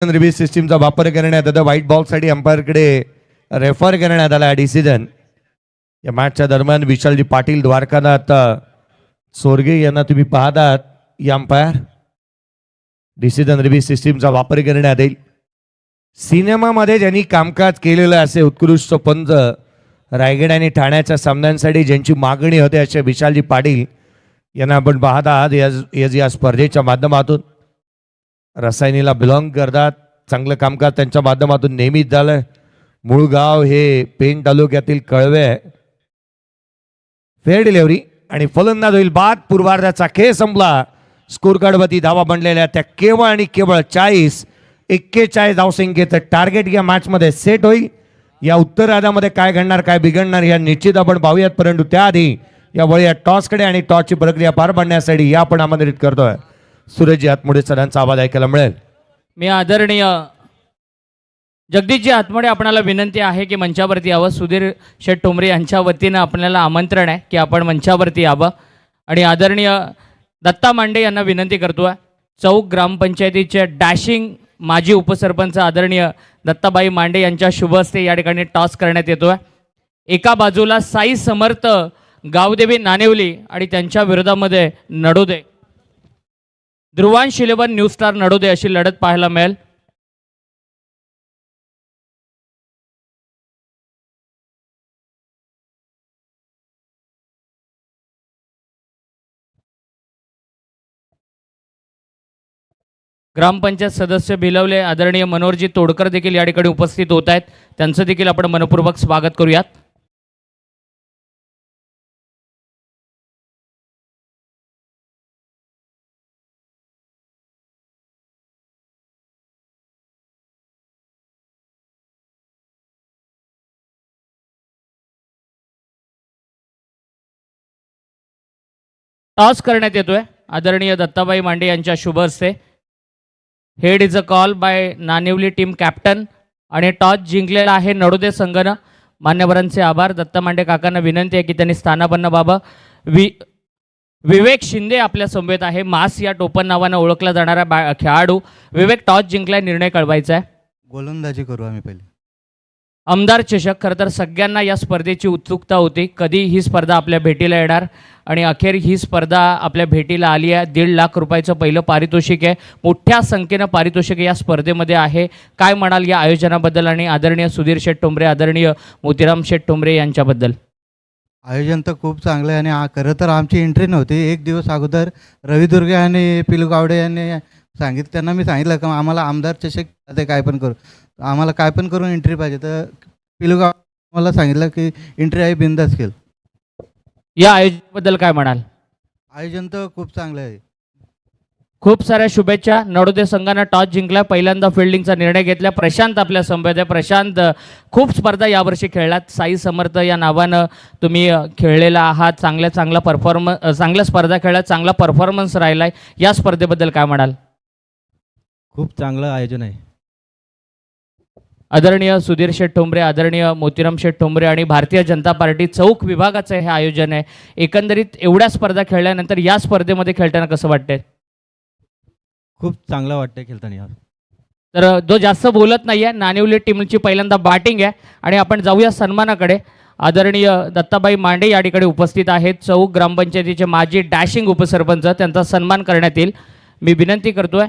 रिव्ह्यू सिस्टीमचा वापर करण्यात आला. व्हाईट बॉलसाठी अंपायरकडे रेफर करण्यात आला डिसिजन. या मॅचच्या दरम्यान विशालजी पाटील, द्वारकानाथ सोरगे यांना तुम्ही पाहतात. या अंपायर डिसिजन रिव्ह्यू सिस्टीमचा वापर करण्यात येईल. सिनेमामध्ये ज्यांनी कामकाज केलेलं असे उत्कृष्ट पंच रायगड आणि ठाण्याच्या सामन्यांसाठी ज्यांची मागणी होते असे विशालजी पाटील यांना आपण पाहत आहात या स्पर्धेच्या माध्यमातून. रसायनीला बिलॉंग करतात. चांगलं कामकाज त्यांच्या माध्यमातून नेहमीच झालं. मूळ गाव हे पेण तालुक्यातील कळवे आहे. फेअर डिलिव्हरी आणि फलंदाज होईल बाद. पूर्वार्धाचा खेळ संपला. स्कोर कार्डवरती धावा बनलेल्या त्या केवळ आणि केवळ 41 धावसंख्येचं टार्गेट या मॅचमध्ये सेट होईल. या उत्तरार्धामध्ये काय घडणार, काय बिघडणार या निश्चित आपण पाहूयात. परंतु त्याआधी या वळी टॉसकडे आणि टॉसची प्रक्रिया पार पाडण्यासाठी या आपण आमंत्रित करतोय सूरजजी हातमुडे सरांचा आवाज ऐकायला मिळेल. मी आदरणीय जगदीशजी हातमुडे आपणाला विनंती आहे की मंचावरती यावं. सुधीर शेठ ठोंबरे यांच्या वतीनं आपल्याला आमंत्रण आहे की आपण मंचावरती यावं. आणि आदरणीय दत्ता मांडे यांना विनंती करतोय. चौक ग्रामपंचायतीचे डॅशिंग माजी उपसरपंच आदरणीय दत्ताबाई मांडे यांच्या शुभ हस्ते या ठिकाणी टॉस करण्यात येतोय. एका बाजूला साई समर्थ, गावदेवी नाणेवली आणि त्यांच्या विरोधामध्ये नडोदे, ध्रुवांश 11 न्यू स्टार नडोदे अशी लढत पाहायला मिळेल. ग्रामपंचायत सदस्य भिलवले आदरणीय मनोहरजी तोडकर देखील या ठिकाणी उपस्थित होत आहेत. त्यांचं देखील आपण मनपूर्वक स्वागत करूयात. टॉस करण्यात येतोय आदरणीय दत्ताबाई मांडे यांच्या शुभ हस्ते. Head is a call by Nanivali team captain आणि टॉस जिंकलेला आहे नडोदे संघानं. मान्यवरांचे आभार. दत्ता मांडे काकांना विनंती आहे की त्यांनी स्थानापन्न व्हावं. विवेक शिंदे आपल्या समवेत आहे. मास या टोपण नावानं ओळखला जाणारा खेळाडू. विवेक, टॉस जिंकलाय, निर्णय कळवायचा आहे. गोलंदाजी करू आम्ही पहिले. आमदार चषक. खरं तर सगळ्यांना या स्पर्धेची उत्सुकता होती, कधी ही स्पर्धा आपल्या भेटीला येणार. आणि अखेर ही स्पर्धा आपल्या भेटीला आली आहे. 1.5 लाख रुपयाचं पहिलं पारितोषिक आहे. मोठ्या संख्येनं पारितोषिक या स्पर्धेमध्ये आहे. काय म्हणाल या आयोजनाबद्दल आणि आदरणीय सुधीर शेठ ठोंबरे, आदरणीय मोतीराम शेठ ठोंबरे यांच्याबद्दल? आयोजन तर खूप चांगलं आहे आणि खरं तर आमची एंट्री नव्हती. एक दिवस अगोदर रवी दुर्गे आणि पिलू गावडे यांनी सांगितलं. त्यांना मी सांगितलं का आम्हाला आमदार चषक ते काय पण करू, आम्हाला काय पण करून एंट्री पाहिजे. तर पिलू गाव मला सांगितलं की एंट्री आहे, बिंदास केलं. या आयोजनाबद्दल काय म्हणाल? आयोजन तर खूप चांगलं आहे. खूप साऱ्या शुभेच्छा. नडोदे संघानं टॉस जिंकला, पहिल्यांदा फिल्डिंगचा निर्णय घेतला. प्रशांत आपल्या संवेद आहे. प्रशांत, खूप स्पर्धा यावर्षी खेळलात. साई समर्थ या नावानं तुम्ही खेळलेला आहात. चांगल्या स्पर्धा खेळलात, चांगला परफॉर्मन्स राहिलाय. या स्पर्धेबद्दल काय म्हणाल? खूप चांगलं आयोजन आहे. आदरणीय सुधीर शेठ ठोंबरे, आदरणीय मोतीराम शेठ ठोंबरे आणि भारतीय जनता पार्टी चौक विभागाचं हे आयोजन आहे. एकंदरीत एवढ्या स्पर्धा खेळल्यानंतर या स्पर्धेमध्ये खेळताना कसं वाटतंय? खूप चांगलं वाटतंय खेळताना. तर जो जास्त बोलत नाही आहे, नानिवली टीमची पहिल्यांदा बॅटिंग आहे आणि आपण जाऊया सन्मानाकडे. आदरणीय दत्ताबाई मांडे या ठिकाणी उपस्थित आहेत. चौक ग्रामपंचायतीचे माजी डॅशिंग उपसरपंच, त्यांचा सन्मान करण्यात येईल. मी विनंती करतोय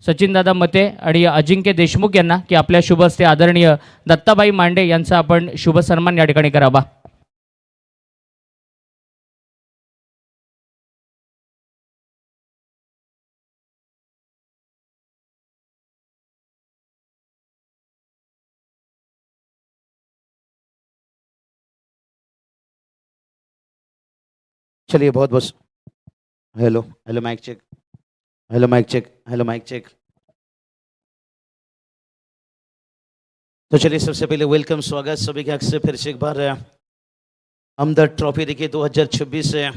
सचिनदादा मते आणि अजिंक्य देशमुख यांना की आपल्या शुभ हस्ते आदरणीय दत्ताबाई मांडे यांचा आपण शुभ सन्मान या ठिकाणी करावा. चलिए बहुत बहुत hello hello mike check, hello mike check, hello mike check. तो चलिए सबसे पहले वेलकम, स्वागत सभी के से फिर से एक बार हमदर्द ट्रॉफी देखिए 2026 से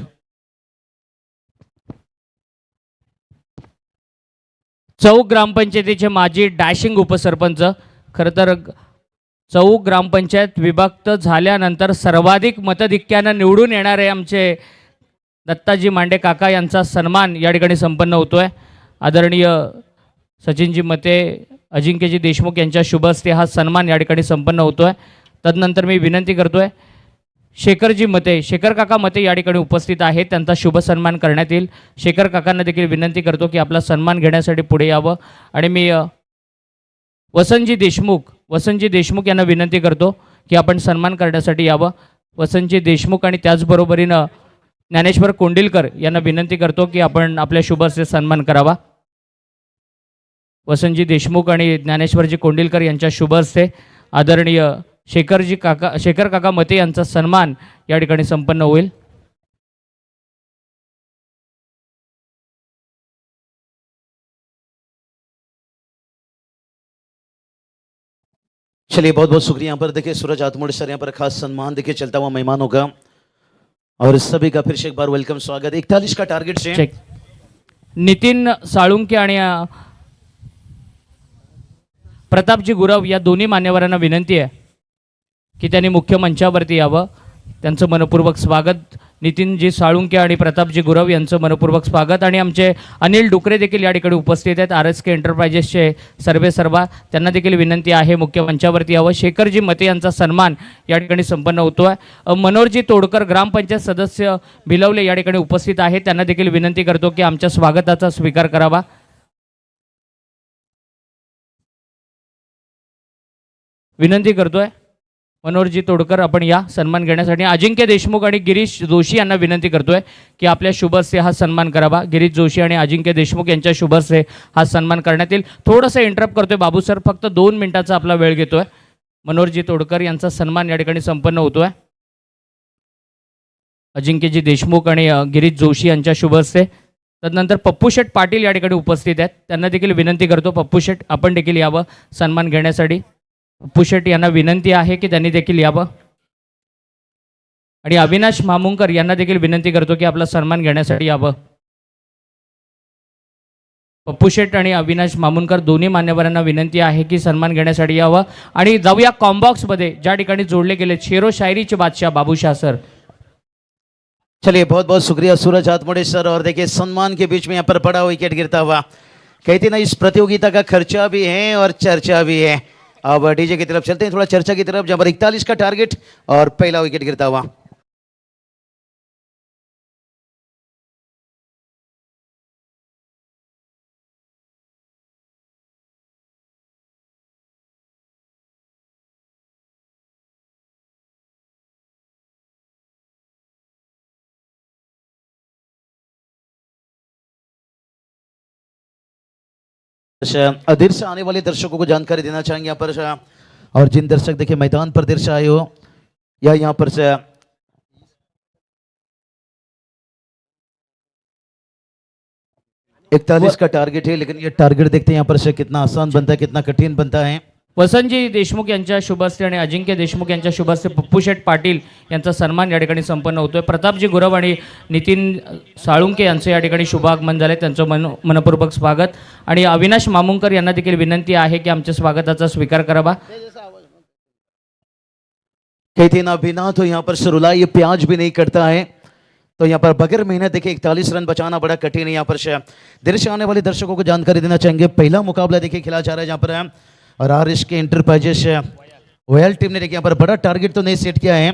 चौक ग्रामपंचायतीचे माजी डॅशिंग उपसरपंच. खरं तर चौक ग्रामपंचायत विभक्त झाल्यानंतर सर्वाधिक मतधिक्यानं निवडून येणारे आमचे दत्ताजी मांडे काका यांचा सन्मान या ठिकाणी संपन्न होतो आहे. आदरणीय सचिनजी मते, अजिंक्यजी देशमुख यांच्या शुभ हस्ते हा सन्मान या ठिकाणी संपन्न होतो आहे. तदनंतर मी विनंती करतो आहे शेखरजी मते, शेखर काका मते या ठिकाणी उपस्थित आहेत, त्यांचा शुभ सन्मान करण्यात येईल. शेखर काकांना देखील विनंती करतो की आपला सन्मान घेण्यासाठी पुढे यावं. आणि मी वसंतजी देशमुख यांना विनंती करतो की आपण सन्मान करण्यासाठी यावं. वसंतजी देशमुख आणि त्याचबरोबरीनं ज्ञानेश्वर कोंडिलकर यांना विनंती करतो की आपण आपल्या शुभ हस्ते सन्मान करावा. वसंतजी देशमुख आणि ज्ञानेश्वरजी कोंडिलकर यांच्या शुभ हस्ते आदरणीय शेखर काका मते यांचा सन्मान या ठिकाणी संपन्न होईल. चलिए बहुत बहुत शुक्रिया। यहाँ पर देखिए सूरज आत्मोड़ सर, यहाँ पर खास सम्मान देखिए चलता हुआ मेहमानों का, और सभी का फिर से एक बार वेलकम, स्वागत। 41 का टारगेट से चेक. नितीन साळुंके आणि प्रतापजी गुरव या दोन्ही मान्यवरांना विनंती आहे की त्यांनी मुख्य मंचावरती यावं. त्यांचं मनपूर्वक स्वागत. नितीनजी साळुंके आणि प्रतापजी गुरव यांचं मनपूर्वक स्वागत. आणि आमचे अनिल डुकरे देखील या ठिकाणी उपस्थित आहेत, RSK एंटरप्राइजेसचे सर्वेसर्वा, त्यांना देखील विनंती आहे मुख्य मंचावरती यावं. शेखरजी मते यांचा सन्मान या ठिकाणी संपन्न होतो आहे. मनोहरजी तोडकर ग्रामपंचायत सदस्य भिलवले या ठिकाणी उपस्थित आहेत, त्यांना देखील विनंती करतो की आमच्या स्वागताचा स्वीकार करावा. विनंती करतोय मनोहरजी तोडकर आपण या सन्मान घेण्यासाठी. अजिंक्य देशमुख आणि गिरीश जोशी यांना विनंती करतोय की आपल्या शुभ हस्ते हा सन्मान करावा. गिरीश जोशी आणि अजिंक्य देशमुख यांच्या शुभ हस्ते हा सन्मान करण्यात येईल. थोडंसं इंटरप्ट करतोय बाबू सर, फक्त 2 मिनिटाचा आपला वेळ घेतोय. मनोहरजी तोडकर यांचा सन्मान या ठिकाणी संपन्न होतोय. अजिंक्यजी देशमुख आणि गिरीश जोशी यांच्या शुभ हस्ते. तदनंतर पप्पू शेठ पाटील या ठिकाणी उपस्थित आहेत, त्यांना देखील विनंती करतो पप्पू शेठ आपण देखील यावं सन्मान घेण्यासाठी. पप्पू शेठ यांना विनंती आहे की त्यांनी देखील यावं. आणि अविनाश मामुंकर यांना देखील विनंती करतो की आपला सन्मान घेण्यासाठी यावं. पप्पू शेठ आणि अविनाश मामुंकर दोन्ही मान्यवरांना विनंती आहे की सन्मान घेण्यासाठी यावं. आणि जाऊया कॉम्बॉक्समध्ये ज्या ठिकाणी जोडले गेले शेरो शायरीचे बादशाह बाबूशाह सर. चलिए बहुत बहुत शुक्रिया सूरज हाथमोड़े सर। और देखिए सम्मान के बीच में यहाँ पर बड़ा विकेट गिरता हुआ, कहते ना इस प्रतियोगिता का खर्चा भी है और चर्चा भी है। अब डीजे की तरफ चलते हैं, थोड़ा चर्चा की तरफ, जहाँ पर 41 का टारगेट और पहला विकेट गिरता हुआ। देर से आने वाले दर्शकों को जानकारी देना चाहेंगे यहाँ पर, और जिन दर्शक देखिए मैदान पर देर से आए हो या यहाँ पर से 41 का टारगेट है, लेकिन ये टारगेट देखते हैं यहाँ पर से कितना आसान बनता है, कितना कठिन बनता है। वसंतजी देशमुख यांच्या शुभ हस्ते आणि अजिंक्य देशमुख यांच्या शुभ हस्ते पप्पू शेठ पाटील यांचा सन्मान या ठिकाणी संपन्न होतोय. प्रतापजी गुरव आणि नितीन साळुंके यांचं या ठिकाणी शुभागमन झाले, त्यांचं मनपूर्वक स्वागत. आणि अविनाश मामुंकर यांना देखील विनंती आहे की आमच्या स्वागताचा स्वीकार करावा. कहते ना बिना तो यहाँ पर सुरुला ये प्याज भी नहीं करता है, तो यहाँ पर बगैर मेहनत देखिए 41 रन बचाना बड़ा कठिन है। यहाँ पर देर से आने वाले दर्शकों को जानकारी देना चाहेंगे, पहला मुकाबला देखिए खेला जा रहा है जहाँ पर, और RSK एंटरप्राइजेस ऑयल टीम ने देखिए यहाँ पर बड़ा टारगेट तो नहीं सेट किया है,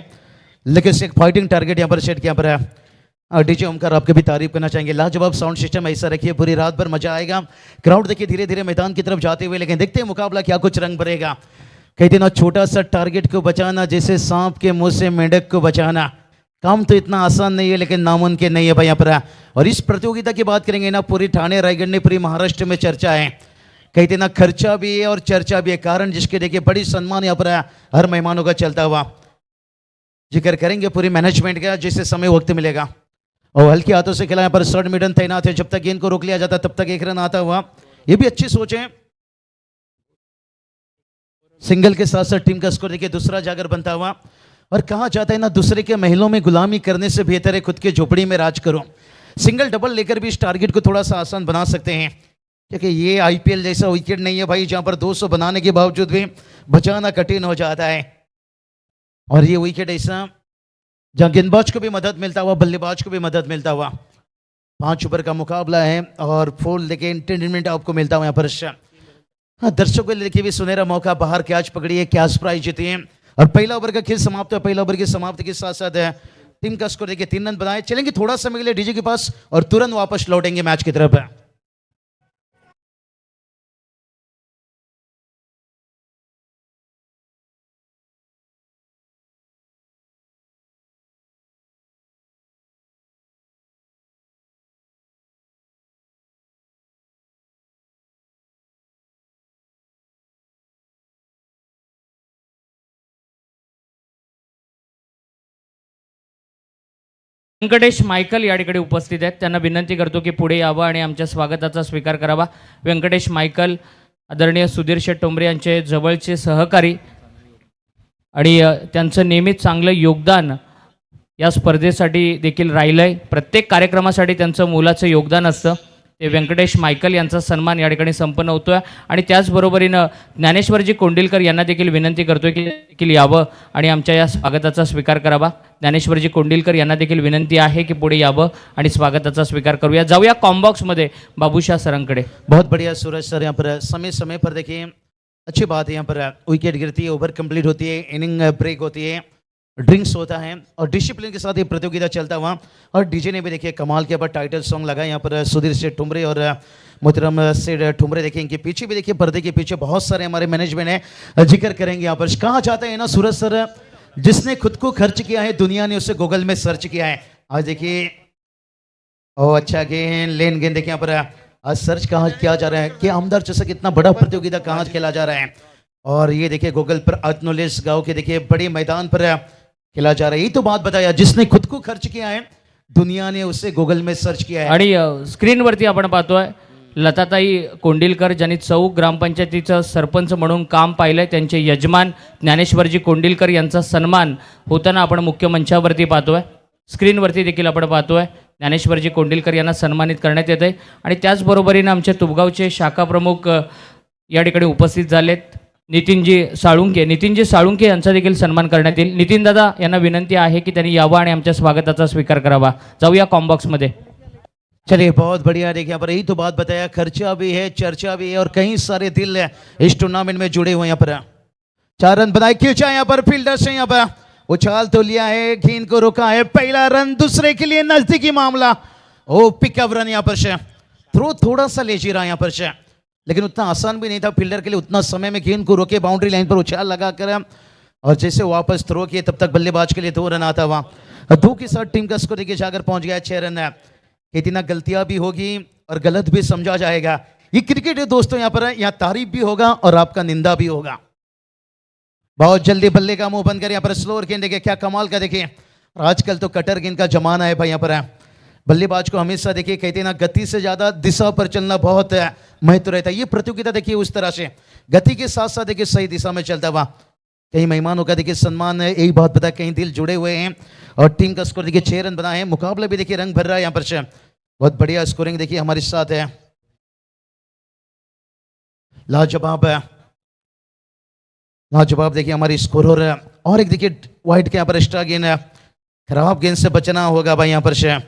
लेकिन एक फाइटिंग टारगेट यहाँ पर सेट किया पर है। डीजे ओमकार आपके भी तारीफ करना चाहेंगे, लाजवाब साउंड सिस्टम ऐसा रखिए, पूरी रात भर मजा आएगा। क्राउड देखिए धीरे धीरे मैदान की तरफ जाते हुए, लेकिन देखते हैं मुकाबला क्या कुछ रंग भरेगा। कहते ना छोटा सा टारगेट को बचाना जैसे सांप के मुंह से मेंढक को बचाना, काम तो इतना आसान नहीं है लेकिन नामुमकिन नहीं है भाई यहाँ पर। और इस प्रतियोगिता की बात करेंगे ना, पूरी ठाणे रायगढ़ ने पूरी महाराष्ट्र में चर्चा है, कहते ना खर्चा भी है और चर्चा भी है, कारण जिसके देखिए बड़ी सम्मान यहाँ पर हर मेहमानों का चलता हुआ। जिक्र करेंगे पूरी मैनेजमेंट का जैसे समय वक्त मिलेगा। और हल्के हाथों से खिला यहाँ पर 60 मीटर तैनात है, जब तक गेंद को रोक लिया जाता तब तक 1 रन आता हुआ, ये भी अच्छी सोच है। सिंगल के साथ साथ टीम का स्कोर देखिए दूसरा जागर बनता हुआ। और कहा जाता है ना, दूसरे के महलों में गुलामी करने से बेहतर है खुद के झोपड़ी में राज करो। सिंगल डबल लेकर भी इस टारगेट को थोड़ा सा आसान बना सकते हैं। क्योंकि ये आईपीएल जैसा विकेट नहीं है भाई जहां पर 200 बनाने के बावजूद भी बचाना कठिन हो जाता है। और ये विकेट ऐसा जहां गेंदबाज को भी मदद मिलता हुआ, बल्लेबाज को भी मदद मिलता हुआ। 5 ओवर का मुकाबला है और 4 देखिए एंटरटेनमेंट आपको मिलता हुआ यहाँ पर। हाँ, दर्शकों के लिए देखिए भी सुनहरा मौका, बाहर कैच पकड़िए, कैश प्राइज जीती है। और पहला ओवर का खेल समाप्त है। पहला ओवर की समाप्ति के साथ साथ टीम का स्कोर देखिए 3 रन बनाए। चलेंगे थोड़ा समय के लिए डीजे के पास और तुरंत वापस लौटेंगे मैच की तरफ। व्यंकटेश मायकल या ठिकाणी उपस्थित आहेत. त्यांना विनंती करतो की पुढे यावं आणि आमच्या स्वागताचा स्वीकार करावा. व्यंकटेश मायकल आदरणीय सुधीर शेठ टोंबरे यांचे जवळचे सहकारी आणि त्यांचं नेहमीच चांगलं योगदान या स्पर्धेसाठी देखील राहिलंय. प्रत्येक कार्यक्रमासाठी त्यांचं मोलाचं योगदान असतं. ते व्यंकटेश मायकल यांचा सन्मान या ठिकाणी संपन्न होतोय. आणि त्याचबरोबरीनं ज्ञानेश्वरजी कोंडिलकर यांना देखील विनंती करतोय की देखील यावं आणि आमच्या या स्वागताचा स्वीकार करावा. ज्ञानेश्वरजी कोंडिलकर यांना देखील विनंती आहे की पुढे यावं आणि स्वागताचा स्वीकार करूया. जाऊया कॉम्बॉक्समध्ये बाबूशाह सरांकडे. बहुत बढ़िया सूरज सर, यहाँ पर समय समय पर देखिए अच्छी बात है, यहाँ पर विकेट गिरती है, ओवर कंप्लीट होती है, इनिंग ब्रेक होती है, ड्रिंक्स होता है और डिसिप्लिन के साथ ये प्रतियोगिता चलता हुआ। और डीजे ने भी देखिए कमाल के ऊपर टाइटल सॉन्ग लगाया यहाँ पर सुधीर शेठ ठुमरे और मोहतरम सेठ ठुमरे। देखिए इनके पीछे भी देखिए पर्दे के पीछे बहुत सारे हमारे मैनेजमेंट है, जिक्र करेंगे यहाँ पर। कहा जाता है ना सूरज सर, जिसने खुद को खर्च किया है दुनिया ने उसे गूगल में सर्च किया है। आज देखिए ओ अच्छा गेंद, लेन गेंद देखिए यहाँ पर आज सर्च कहाँ किया जा रहा है कि आमदार चषक इतना बड़ा प्रतियोगिता कहाँ खेला जा रहा है। और ये देखिए गूगल पर अतनोलिस गांव के देखिए बड़े मैदान पर खेला जा रहा है। यही तो बात बताया, जिसने खुद को खर्च किया है दुनिया ने उसे गूगल में सर्च किया है। आणि स्क्रीनवरती आपण पाहतोय लताताई कोंडिलकर ज्यांनी चौक ग्रामपंचायतीचं सरपंच म्हणून काम पाहिलंय. त्यांचे यजमान ज्ञानेश्वरजी कोंडिलकर यांचा सन्मान होताना आपण मुख्य मंचावरती पाहतोय. स्क्रीनवरती देखील आपण पाहतोय ज्ञानेश्वरजी कोंडिलकर यांना सन्मानित करण्यात येत आहे. आणि त्याचबरोबरीनं आमचे तुबगावचे शाखा प्रमुख या ठिकाणी उपस्थित झालेत. नितीनजी साळुंके यांचा देखील सन्मान करण्यात येईल. नितीन दादा यांना विनंती आहे की त्यांनी यावं आणि आमच्या स्वागताचा स्वीकार करावा. जाऊया कॉम्बॉक्समध्ये. चलिए बहुत बढ़िया। देखिए यहाँ पर यही तो बात बताया, खर्चा भी है, चर्चा भी है और कई सारे दिल इस टूर्नामेंट में जुड़े हुए। यहाँ पर 4 रन बनाए, खींचा यहाँ पर फील्डर से, यहाँ पर उछाल तो लिया है, गेंद को रोका है, पहला रन दूसरे के लिए नजदीकी मामला। ओ पिकअप रन यहाँ पर से, थ्रो थोड़ा सा लेजी रहा यहाँ पर से, लेकिन उतना आसान भी नहीं था फील्डर के लिए। उतना समय में गेंद को रोके, बाउंड्री लाइन पर उछाल लगा कर और जैसे वापस थ्रो किए तब तक बल्लेबाज के लिए 2 रन आता हुआ। 2 के साथ टीम का स्कोर देखिए जाकर पहुंच गया 6 रन। इतना गलतियां भी होगी और गलत भी समझा जाएगा। ये क्रिकेट है दोस्तों, यहाँ पर यहाँ तारीफ भी होगा और आपका निंदा भी होगा। बहुत जल्दी बल्ले का मुंह बंद कर, यहाँ पर स्लोअर गेंद देखिए क्या कमाल का। देखिए आजकल तो कटर गेंद का जमाना है भाई। यहाँ पर बल्लेबाज को हमेशा देखिए कहते हैं ना, गति से ज्यादा दिशा पर चलना बहुत महत्व रहता है। ये प्रतियोगिता देखिए उस तरह से गति के साथ साथ देखिए सही दिशा में चलता हुआ। कई मेहमानों का देखिए सम्मान है, यही बात पता, कहीं दिल जुड़े हुए हैं। और टीम का स्कोर देखिए 6 रन बना है। मुकाबला भी देखिए रंग भर रहा है यहाँ पर से। बहुत बढ़िया स्कोरिंग देखिए हमारे साथ है, लाजवाब देखिए हमारी स्कोरर। और एक देखिए वाइट के यहाँ पर एक्स्ट्रा गेंद है, खराब गेंद से बचना होगा भाई। यहाँ पर से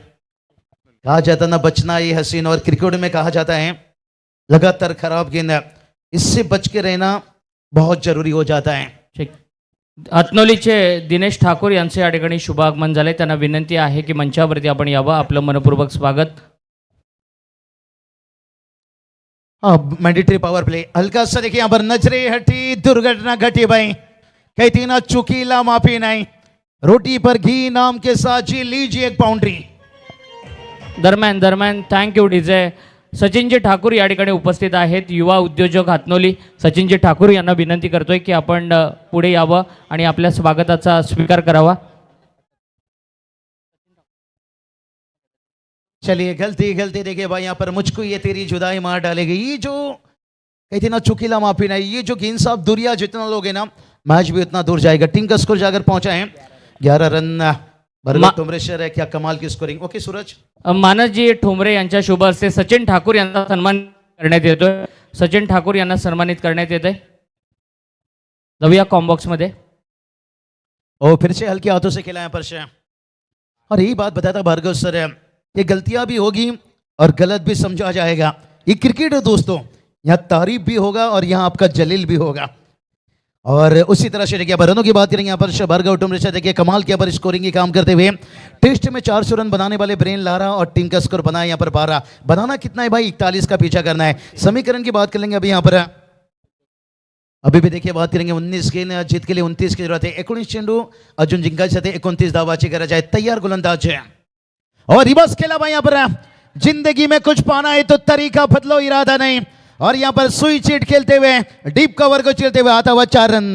कहा जाता ना, बचना ये हसीन, और क्रिकेट में कहा जाता है लगातार खराब गेंद है, इससे बच के रहना बहुत जरूरी हो जाता है। ठीक. अतनोलीचे दिनेश ठाकूर यांचे या ठिकाणी शुभ आगमन झाले. त्यांना विनंती आहे की मंचावरती आपण यावं. आपलं मनपूर्वक स्वागत. मैंडेटरी पावर प्ले हल्का सा देखिए यहाँ पर नजरे हटी, दुर्घटना घटी भाई। कहती ना चुकीला माफी नहीं, रोटी पर घी नाम के साथ जी लीजिए एक बाउंड्री। दरम्यान थँक्यू डीजे. सचिनजी ठाकूर या ठिकाणी उपस्थित आहेत, युवा उद्योजक हातनोली. सचिनजी ठाकूर यांना विनंती करतोय की आपण पुढे यावं आणि आपल्या स्वागताचा स्वीकार करावा. चलिए गलती देखिए भाई, यहाँ पर मुझको ये तेरी जुदाई मार डालेगी। ये जो कहती ना चुकीला माफी नहीं, ये जो गेंद साहब दुरिया जितना लोगे ना, मैच भी उतना दूर जाएगा। टीम का स्कोर जाकर पहुंचा है 11 रन। टोमरेश्वर है, क्या कमाल की स्कोरिंग। ओके सूरज, मानसजी ठोंबरे यांच्या शुभ हस्ते सचिन ठाकूर यांचा सन्मान करण्यात येतोय. सचिन ठाकूर यांना सन्मानित करण्यात येत आहे. जाऊया कॉम्बॉक्स मध्ये. और फिर से हल्के हाथों से खेला यहाँ पर से। और यही बात बताता भार्गव सर है, ये गलतियां भी होगी और गलत भी समझा जाएगा. ये क्रिकेट है दोस्तों, यहाँ तारीफ भी होगा और यहाँ आपका जलील भी होगा. और उसी तरह से देखिए रनों की बात करेंगे यहाँ पर भार्गव टुमरे से देखिए कमाल के पर स्कोरिंग की काम करते हुए टेस्ट में 400 रन बनाने वाले ब्रेन लारा और टीम का स्कोर बनाया यहाँ पर 12. बनाना कितना है भाई? 41 का पीछा करना है. समीकरण की बात कर लेंगे अभी यहाँ पर. अभी भी देखिए बात करेंगे 19 गेंद जीत के लिए 29 की जरूरत है. 19 चेंडू अर्जुन जिंकायचे 29 धावाची गरज आहे. तैयार गोलंदाज है और रिवर्स खेला भाई यहाँ पर. जिंदगी में कुछ पाना है तो तरीका बदलो, इरादा नहीं. और यहाँ पर सुई चीट खेलते हुए डीप कवर को चलते हुए आता हुआ 4 रन.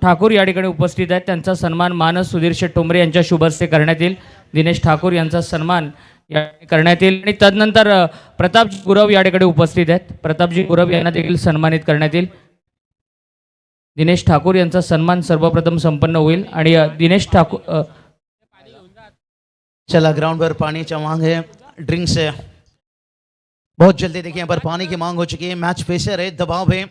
ठाकूर या ठिकाणी उपस्थित आहेत. त्यांचा सन्मान मानस सुधीर शेठ टोंबरे यांच्या शुभ हस्ते करण्यात येईल. दिनेश ठाकूर यांचा सन्मान या ठिकाणी करण्यात येईल आणि तदनंतर प्रतापजी गुरव या ठिकाणी उपस्थित आहेत. प्रतापजी गुरव यांना देखील सन्मानित करण्यात येईल. दिनेश ठाकूर यांचा सन्मान सर्वप्रथम संपन्न होईल आणि दिनेश ठाकूर चला ग्राउंड पर पानी की मांग है, ड्रिंक्स है. बहुत जल्दी देखिए यहाँ पर पानी की मांग हो चुकी है. मैच पेसर है, दबाव है.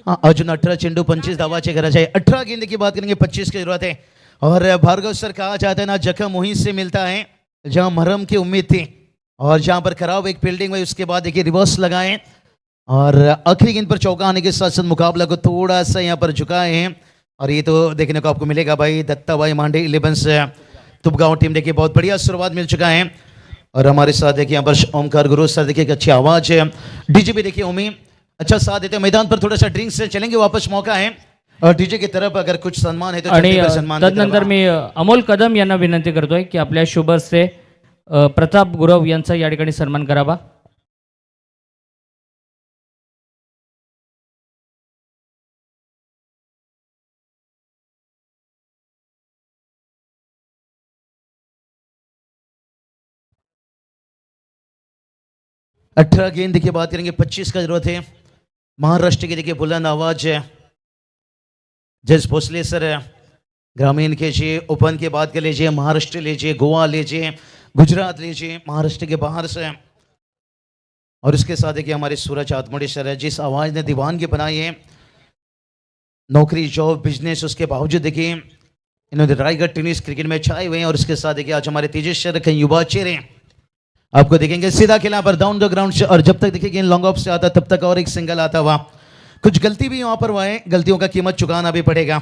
हाँ, अर्जुन 18 चेंडू 25 धावाची गरज है. 18 गेंद की बात करेंगे 25 की जरूरत है. और भार्गव सर कहा जाता है ना, जख्म वहीं से मिलता है जहां मरहम की उम्मीद थी. और जहां पर खराब एक फील्डिंग हुई उसके बाद देखिए रिवर्स लगाए और आखिरी गेंद पर चौका आने के साथ साथ मुकाबला को थोड़ा सा यहाँ पर झुकाए हैं. और ये तो देखने को आपको मिलेगा भाई. दत्ता भाई मांडे 11 से तुबगांव टीम देखिए बहुत बढ़िया शुरुआत मिल चुका है. और हमारे साथ देखिए यहाँ पर ओमकार गुरु सर देखिए एक अच्छी आवाज है. डीजे भी देखिए ओमी अच्छा साथ देते हैं. मैदान पर थोड़ा सा ड्रिंक्स से चलेंगे, वापस मौका है. और डीजे की तरफ अगर कुछ सम्मान है तो आणि चलते हुए सम्मान की तदनंतर तरफ. मी अमोल कदम यांना विनंती करतोय की आपल्या शुभ हस्ते प्रताप गुरव यांचा या ठिकाणी सन्मान करावा. अठारह गेंद देखिए बात करेंगे 25 का जरूरत है. महाराष्ट्र की देखिए बुलंद आवाज है. जस भोसले सर ग्रामीण कीजिए, ओपन की बात कर लीजिए, महाराष्ट्र लीजिए, गोवा लीजिए, गुजरात लीजिए, महाराष्ट्र के बाहर से. और इसके साथ देखिए हमारे सूरज आत्मोड़ी सर है, जिस आवाज ने दीवानगी बनाई है. नौकरी जॉब बिजनेस उसके बावजूद देखिए इन्होंने रायगढ़ टेनिस क्रिकेट में छाए हुए हैं. और इसके साथ देखिए आज हमारे तेजस सर कई युवा चेहरे आपको देखेंगे सीधा खेला पर डाउन द ग्राउंड से. और जब तक देखिए लॉन्ग ऑफ से आता तब तक और एक सिंगल आता हुआ. कुछ गलती भी वहां पर हुआ है, गलतियों का कीमत चुकाना भी पड़ेगा.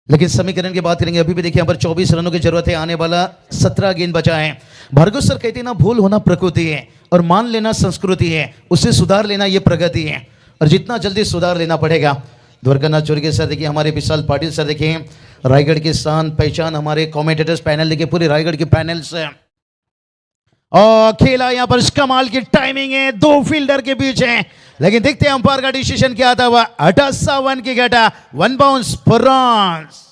लेकिन समीकरण की बात करेंगे अभी भी देखिए यहाँ पर 24 रनों की जरूरत है. आने वाला 17 गेंद बचा है. भार्गव सर कहते हैं ना, भूल होना प्रकृति है और मान लेना संस्कृति है. उसे सुधार लेना ये प्रगति है और जितना जल्दी सुधार लेना पड़ेगा. द्वारकानाथ चोरगे सर देखिए, हमारे विशाल पाटिल सर देखिए, रायगढ़ की शान पहचान, हमारे कॉमेंटेटर्स पैनल देखिए, पूरे रायगढ़ के पैनल से. और खेला यहाँ पर कमाल की टाइमिंग है, 2 फील्डर के बीच है. लेकिन देखते हैं अंपायर का डिसीजन क्या आता हुआ. 58 की घटा, 1 बाउंस फॉर रन्स.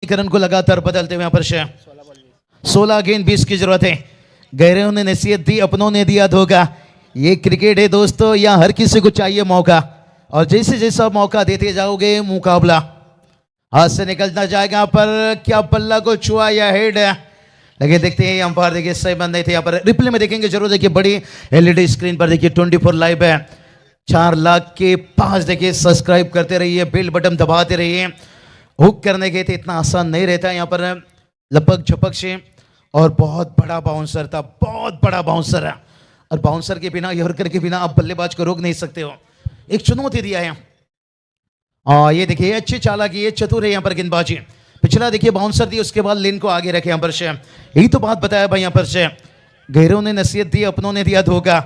करण को लगातार बदलते हुए यहाँ पर 16 गेंद 20 की जरूरत है. गहरों ने नसीहत दी, अपनों ने दिया धोखा. ये क्रिकेट है दोस्तों, यहाँ हर किसी को चाहिए मौका. और जैसे जैसा मौका देते जाओगे मुकाबला हाथ से निकलना जाएगा. पर क्या पल्ला को छुआ या हेड. लेकिन देखते हैं अंपायर देखिए सही बंद नहीं थे. यहाँ पर रिप्ले में देखेंगे जरूर. देखिए बड़ी एलईडी स्क्रीन पर देखिए 24 लाइव है. 4 लाख के पास देखिए सब्सक्राइब करते रहिए, बेल बटन दबाते रहिए. हुक करने के थे इतना आसान नहीं रहता. यहाँ पर लपक झपक से और बहुत बड़ा बाउंसर था, बहुत बड़ा बाउंसर है. और बाउंसर के बिना, यॉर्कर के बिना आप बल्लेबाज को रोक नहीं सकते हो. एक चुनौती दिया है. और ये देखिए अच्छी चालाकी, ये चतुर है यहाँ पर गेंदबाजी. पिछला देखिए बाउंसर दी, उसके बाद लेन को आगे रखे. यहाँ पर से यही तो बात बताया भाई. यहाँ पर से गहरों ने नसीहत दी, अपनों ने दिया धोखा.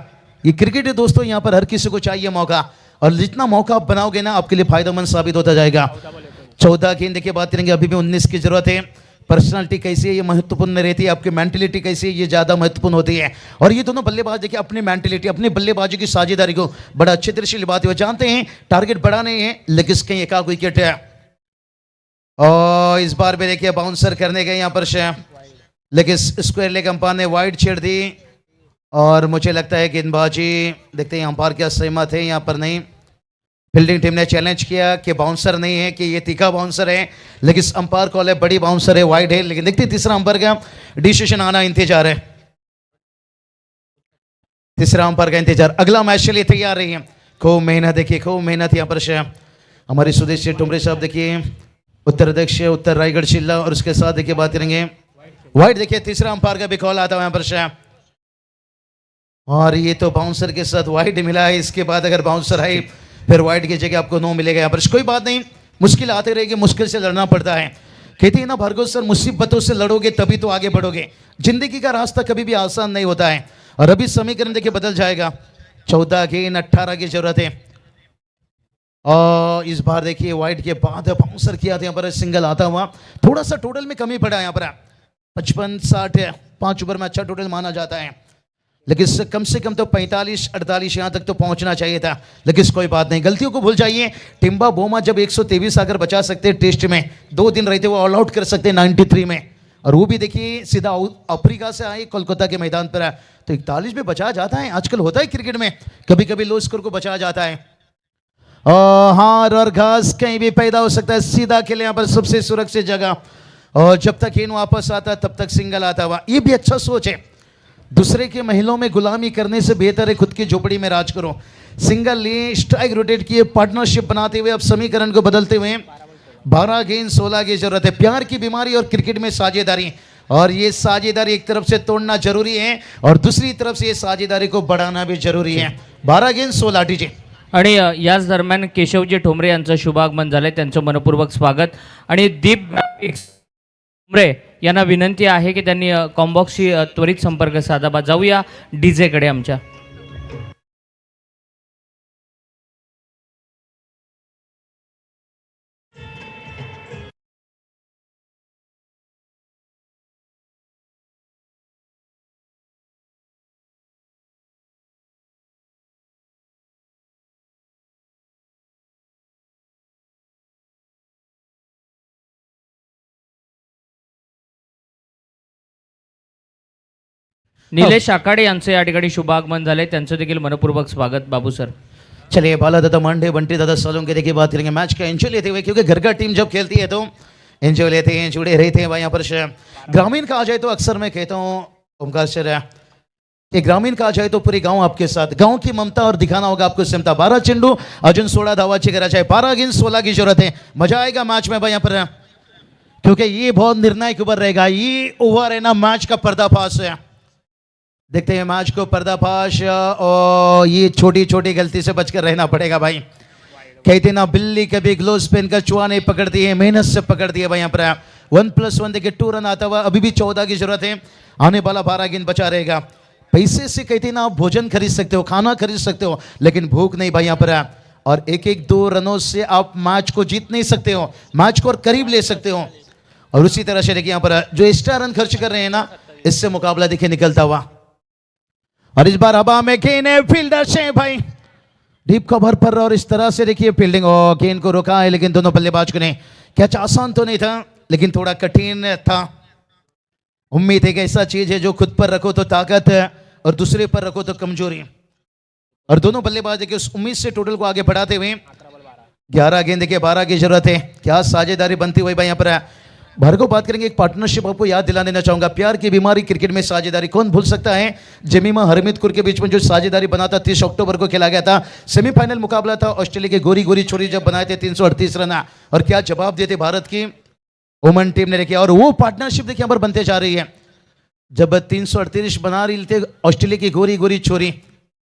ये क्रिकेट है दोस्तों, यहाँ पर हर किसी को चाहिए मौका. और जितना मौका आप बनाओगे ना, आपके लिए फायदेमंद साबित होता जाएगा. 14 गेंद देखिए बात करेंगे अभी भी 19 की जरूरत है. पर्सनालिटी कैसी है ये महत्वपूर्ण रहती है, आपकी मेंटलिटी कैसी है ये ज़्यादा महत्वपूर्ण होती है। और ये दोनों बल्लेबाज देखिए अपनी मेंटलिटी, अपनी बल्लेबाजी की साझेदारी को बड़ा अच्छे तरह से निभाते हुए जानते हैं टारगेट बड़ा नहीं है, लेकिन कहीं एकाक विकेट है। और इस बार भी देखिए बाउंसर करने गए यहाँ पर से, लेकिन स्क्वायर लेग अंपायर ने वाइड छेड़ दी। और मुझे लगता है गेंदबाजी देखते हैं अंपायर क्या सहमत है यहाँ पर नहीं। फील्डिंग टीम ने चैलेंज किया कि बाउंसर नहीं है, कि ये तीखा बाउंसर है, लेकिन अंपायर कॉल है बड़ी बाउंसर है, वाइड है। लेकिन देखते तीसरा अंपायर का डिसीजन आना इंतजार है, तीसरा अंपायर का इंतजार। अगला मैच के लिए तैयार रही है, खूब मेहनत देखिए, खूब मेहनत यहाँ पर से हमारी सुदेश टुमरे साहब देखिए, उत्तर अध्यक्ष उत्तर रायगढ़ जिला। और उसके साथ देखिए बात करेंगे वाइड, देखिए तीसरा अंपायर का भी कॉल आता है यहाँ पर से। और ये तो बाउंसर के साथ वाइड मिला है, इसके बाद अगर बाउंसर आई फिर वाइड की जगह आपको नो मिलेगा यहाँ पर। कोई बात नहीं, मुश्किल आते रहेगी, मुश्किल से लड़ना पड़ता है। कहते हैं ना भार्गव सर, मुसीबतों से लड़ोगे तभी तो आगे बढ़ोगे। जिंदगी का रास्ता कभी भी आसान नहीं होता है। और अभी समीकरण देखिए बदल जाएगा, 14 गेंद 18 की जरूरत है। और इस बार देखिए वाइड के बाद बाउंसर किया था यहाँ पर, सिंगल आता हुआ। थोड़ा सा टोटल में कमी पड़ा यहाँ पर, 55-60 5 ओवर में अच्छा टोटल माना जाता है, लेकिन कम से कम तो 45-48 यहाँ तक तो पहुंचना चाहिए था। लेकिन कोई बात नहीं, गलतियों को भूल जाइए। टिम्बा बोमा जब 123 आकर बचा सकते हैं टेस्ट में, 2 दिन रहते हुए ऑल आउट कर सकते हैं 93 में, और वो भी देखिए सीधा अफ्रीका से आए कोलकाता के मैदान पर आए, तो 41 में बचाया जाता है। आजकल होता है क्रिकेट में, कभी कभी लो स्कोर को बचाया जाता है। हार और घास कहीं भी पैदा हो सकता है, सीधा खेले यहाँ पर सबसे सुरक्षित जगह। और जब तक गेंद वापस आता तब तक सिंगल आता हुआ, ये भी अच्छा सोच है। दूसरे के महलों में गुलामी करने से बेहतर है खुद की झोपड़ी में राज करो। सिंगल लिए, स्ट्राइक रोटेट किए, पार्टनरशिप बनाते हुए अब समीकरण को बदलते हुए 12 गेंद 16 की जरूरत है। प्यार की बीमारी और क्रिकेट में साझेदारी, और ये साझेदारी एक तरफ से तोड़ना जरूरी है और दूसरी तरफ से ये साझेदारी को बढ़ाना भी जरूरी है। 12 गेंद 16 डीजे। आणि याच दरम्यान केशवजी ठोंबरे यांचं शुभागमन झालंय, त्यांचं मनपूर्वक स्वागत। आणि दीप ठोंबरे यांना विनंती आहे की त्यांनी कॉम्बॉक्सशी त्वरित संपर्क साधावा। जाऊया डीजे कडे आमच्या। निलेश आकाडे यांचे या ठिकाणी शुभागमन झाले, त्यांचं देखील मनपूर्वक स्वागत बाबू सर। चलिए बाला दादा मांडे बंटी दादा सालों के देखिए बात करेंगे मैच का एंजॉय लेते हुए, क्योंकि घर का टीम जब खेलती है तो एंजॉय लेते हैं, जुड़े रहते हैं भाई। यहाँ पर ग्रामीण का आ जाए तो अक्सर मैं कहता हूँ ओमकार सर कि ग्रामीण का आ जाए तो पूरे गांव आपके साथ, गांव की ममता और दिखाना होगा आपको क्षमता। 12 चेंडू अजून 16 धावाची गरज है, 12 गेंद 16 की जरूरत है। मजा आएगा मैच में भाई यहाँ पर, क्योंकि ये बहुत निर्णायक ओवर रहेगा। ये ओवर है ना मैच का पर्दाफाश है, देखते हैं मैच को पर्दाफाश। और ये छोटी छोटी गलती से बचकर रहना पड़ेगा भाई। कहते ना बिल्ली कभी ग्लोव्स पहनकर चुहा नहीं पकड़ती है, मेहनत से पकड़ती है भाई। यहाँ पर 1+1 देखिए 2 रन आता हुआ, अभी भी 14 की जरूरत है। आने वाला 12 गेंद बचा रहेगा। पैसे से कहते ना आप भोजन खरीद सकते हो, खाना खरीद सकते हो, लेकिन भूख नहीं भाई यहाँ पर। और 1-1 2 रनों से आप मैच को जीत नहीं सकते हो, मैच को और करीब ले सकते हो। और उसी तरह से देखिए यहाँ पर जो एक्स्ट्रा रन खर्च कर रहे हैं ना, इससे मुकाबला देखिए निकलता हुआ। और इस बार हवा में गेंद है, फील्डर से भाई डीप कवर पर, और इस तरह से देखिए फील्डिंग और गेंद को रोका है, लेकिन दोनों बल्लेबाज को ने कैच आसान तो नहीं था, लेकिन थोड़ा कठिन था। उम्मीद एक ऐसा चीज है जो खुद पर रखो तो ताकत है और दूसरे पर रखो तो कमजोरी। और दोनों बल्लेबाज देखिए उस उम्मीद से टोटल को आगे बढ़ाते हुए 11 गेंद देखिए 12 की जरूरत है। क्या साझेदारी बनती हुई भाई यहाँ पर। भार्गव बात करेंगे एक पार्टनरशिप, आपको याद दिला देना चाहूंगा। प्यार की बीमारी क्रिकेट में साझेदारी, कौन भूल सकता है। जमीमा हरमितकुर के बीच में जो साझेदारी बना था 30 अक्टूबर को खेला गया था, सेमीफाइनल मुकाबला था। ऑस्ट्रेलिया के गोरी गोरी छोरी जब बनाए थे 338 रन, और क्या जवाब देते भारत की वुमेन टीम ने देखिए। और वो पार्टनरशिप देखिए यहाँ पर बनते जा रही है, जब 338 बना रही थे ऑस्ट्रेलिया की गोरी गोरी छोरी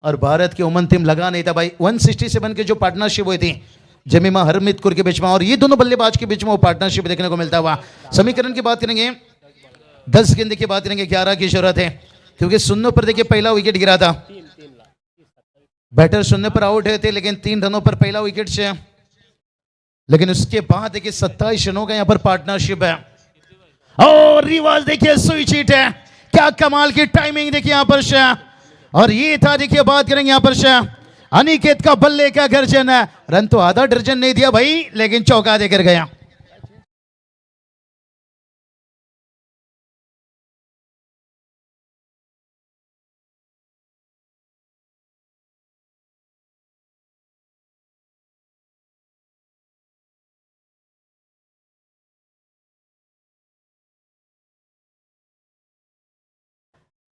और भारत की वुमेन टीम लगा नहीं था भाई। 167 की जो पार्टनरशिप हुई थी जमीमा हरमितकुर के बीच में, और ये दोनों बल्लेबाज के बीच में वो पार्टनरशिप देखने को मिलता हुआ। समीकरण की बात करेंगे 10 गेंद की बात करेंगे 11 की जरूरत है, क्योंकि शून्य पर देखिए पहला विकेट गिरा था। बैटर शून्य पर आउट हुए थे, लेकिन 3 रनों पर पहला विकेट से, लेकिन उसके बाद देखिए 27 रनों का यहाँ पर पार्टनरशिप है। और रिवर्स देखिए स्विच हिट है, क्या कमाल की टाइमिंग देखिए यहाँ पर और ये था देखिए बात करेंगे यहाँ पर अनिकेत का बल्ले का गर्जन है। रन तो आधा दर्जन नहीं दिया भाई, लेकिन चौका देकर गया।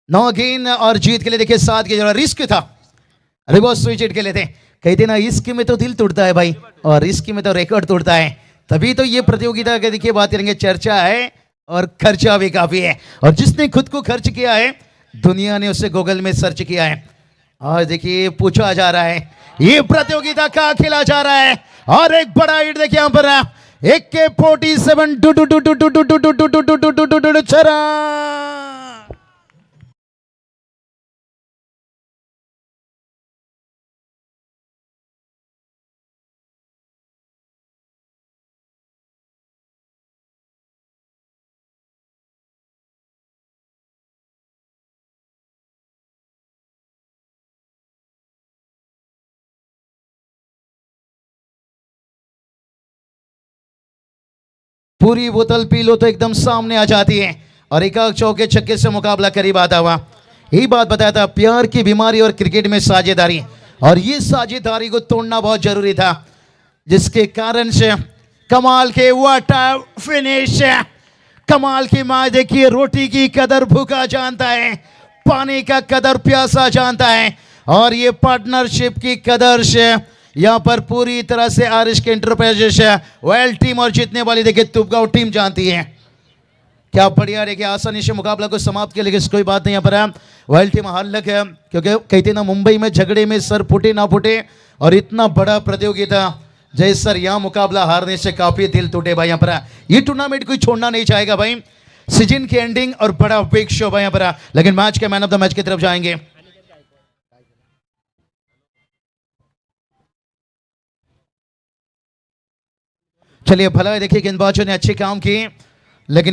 नौ गेंद और जीत के लिए देखिए 7 के जरा रिस्क था, रिवर्स स्विच हिट के लिए थे। कहते ना इश्क में तो दिल टूटता है भाई, और रिस्क में तो रिकॉर्ड टूटता है। तभी तो ये प्रतियोगिता के देखिए बात करेंगे, चर्चा है और खर्चा भी काफी है। और जिसने खुद को खर्च किया है, दुनिया ने उसे गूगल में सर्च किया है। और देखिए पूछा जा रहा है, ये प्रतियोगिता का खेला जा रहा है। और एक बड़ा हिट देखिए यहाँ पर AK-47 छरा। पूरी बोतल पी लो तो एकदम सामने आ जाती है। और एक चौके छक्के से मुकाबला करीब आता हुआ। यही बात बताया था, प्यार की बीमारी और क्रिकेट में साझेदारी, और ये साझेदारी को तोड़ना बहुत जरूरी था, जिसके कारण से कमाल के वाटर फिनिश, कमाल की मैच देखिए। रोटी की कदर भूखा जानता है, पानी का कदर प्यासा जानता है, और ये पार्टनरशिप की कदर से यहाँ पर पूरी तरह से आरिश एंटरप्राइजेस वेल टीम और जीतने वाली देखिए तुपगांव टीम जानती है। क्या बढ़िया देखिए, आसानी से मुकाबला को समाप्त किया, लेकिन कोई बात नहीं। यहाँ पर वेल टीम हार लग है, क्योंकि कहते ना मुंबई में झगड़े में सर फूटे ना फूटे, और इतना बड़ा प्रतियोगिता जय सर, यहाँ मुकाबला हारने से काफी दिल टूटे भाई। यहाँ पर ये टूर्नामेंट कोई छोड़ना नहीं चाहेगा भाई, सीजन की एंडिंग और बड़ा बिग शो भाई यहाँ पर। लेकिन match K man of the match की तरफ जाएंगे। चलिए भला देखिए, गेंदबाजों ने अच्छे काम किए, लेकिन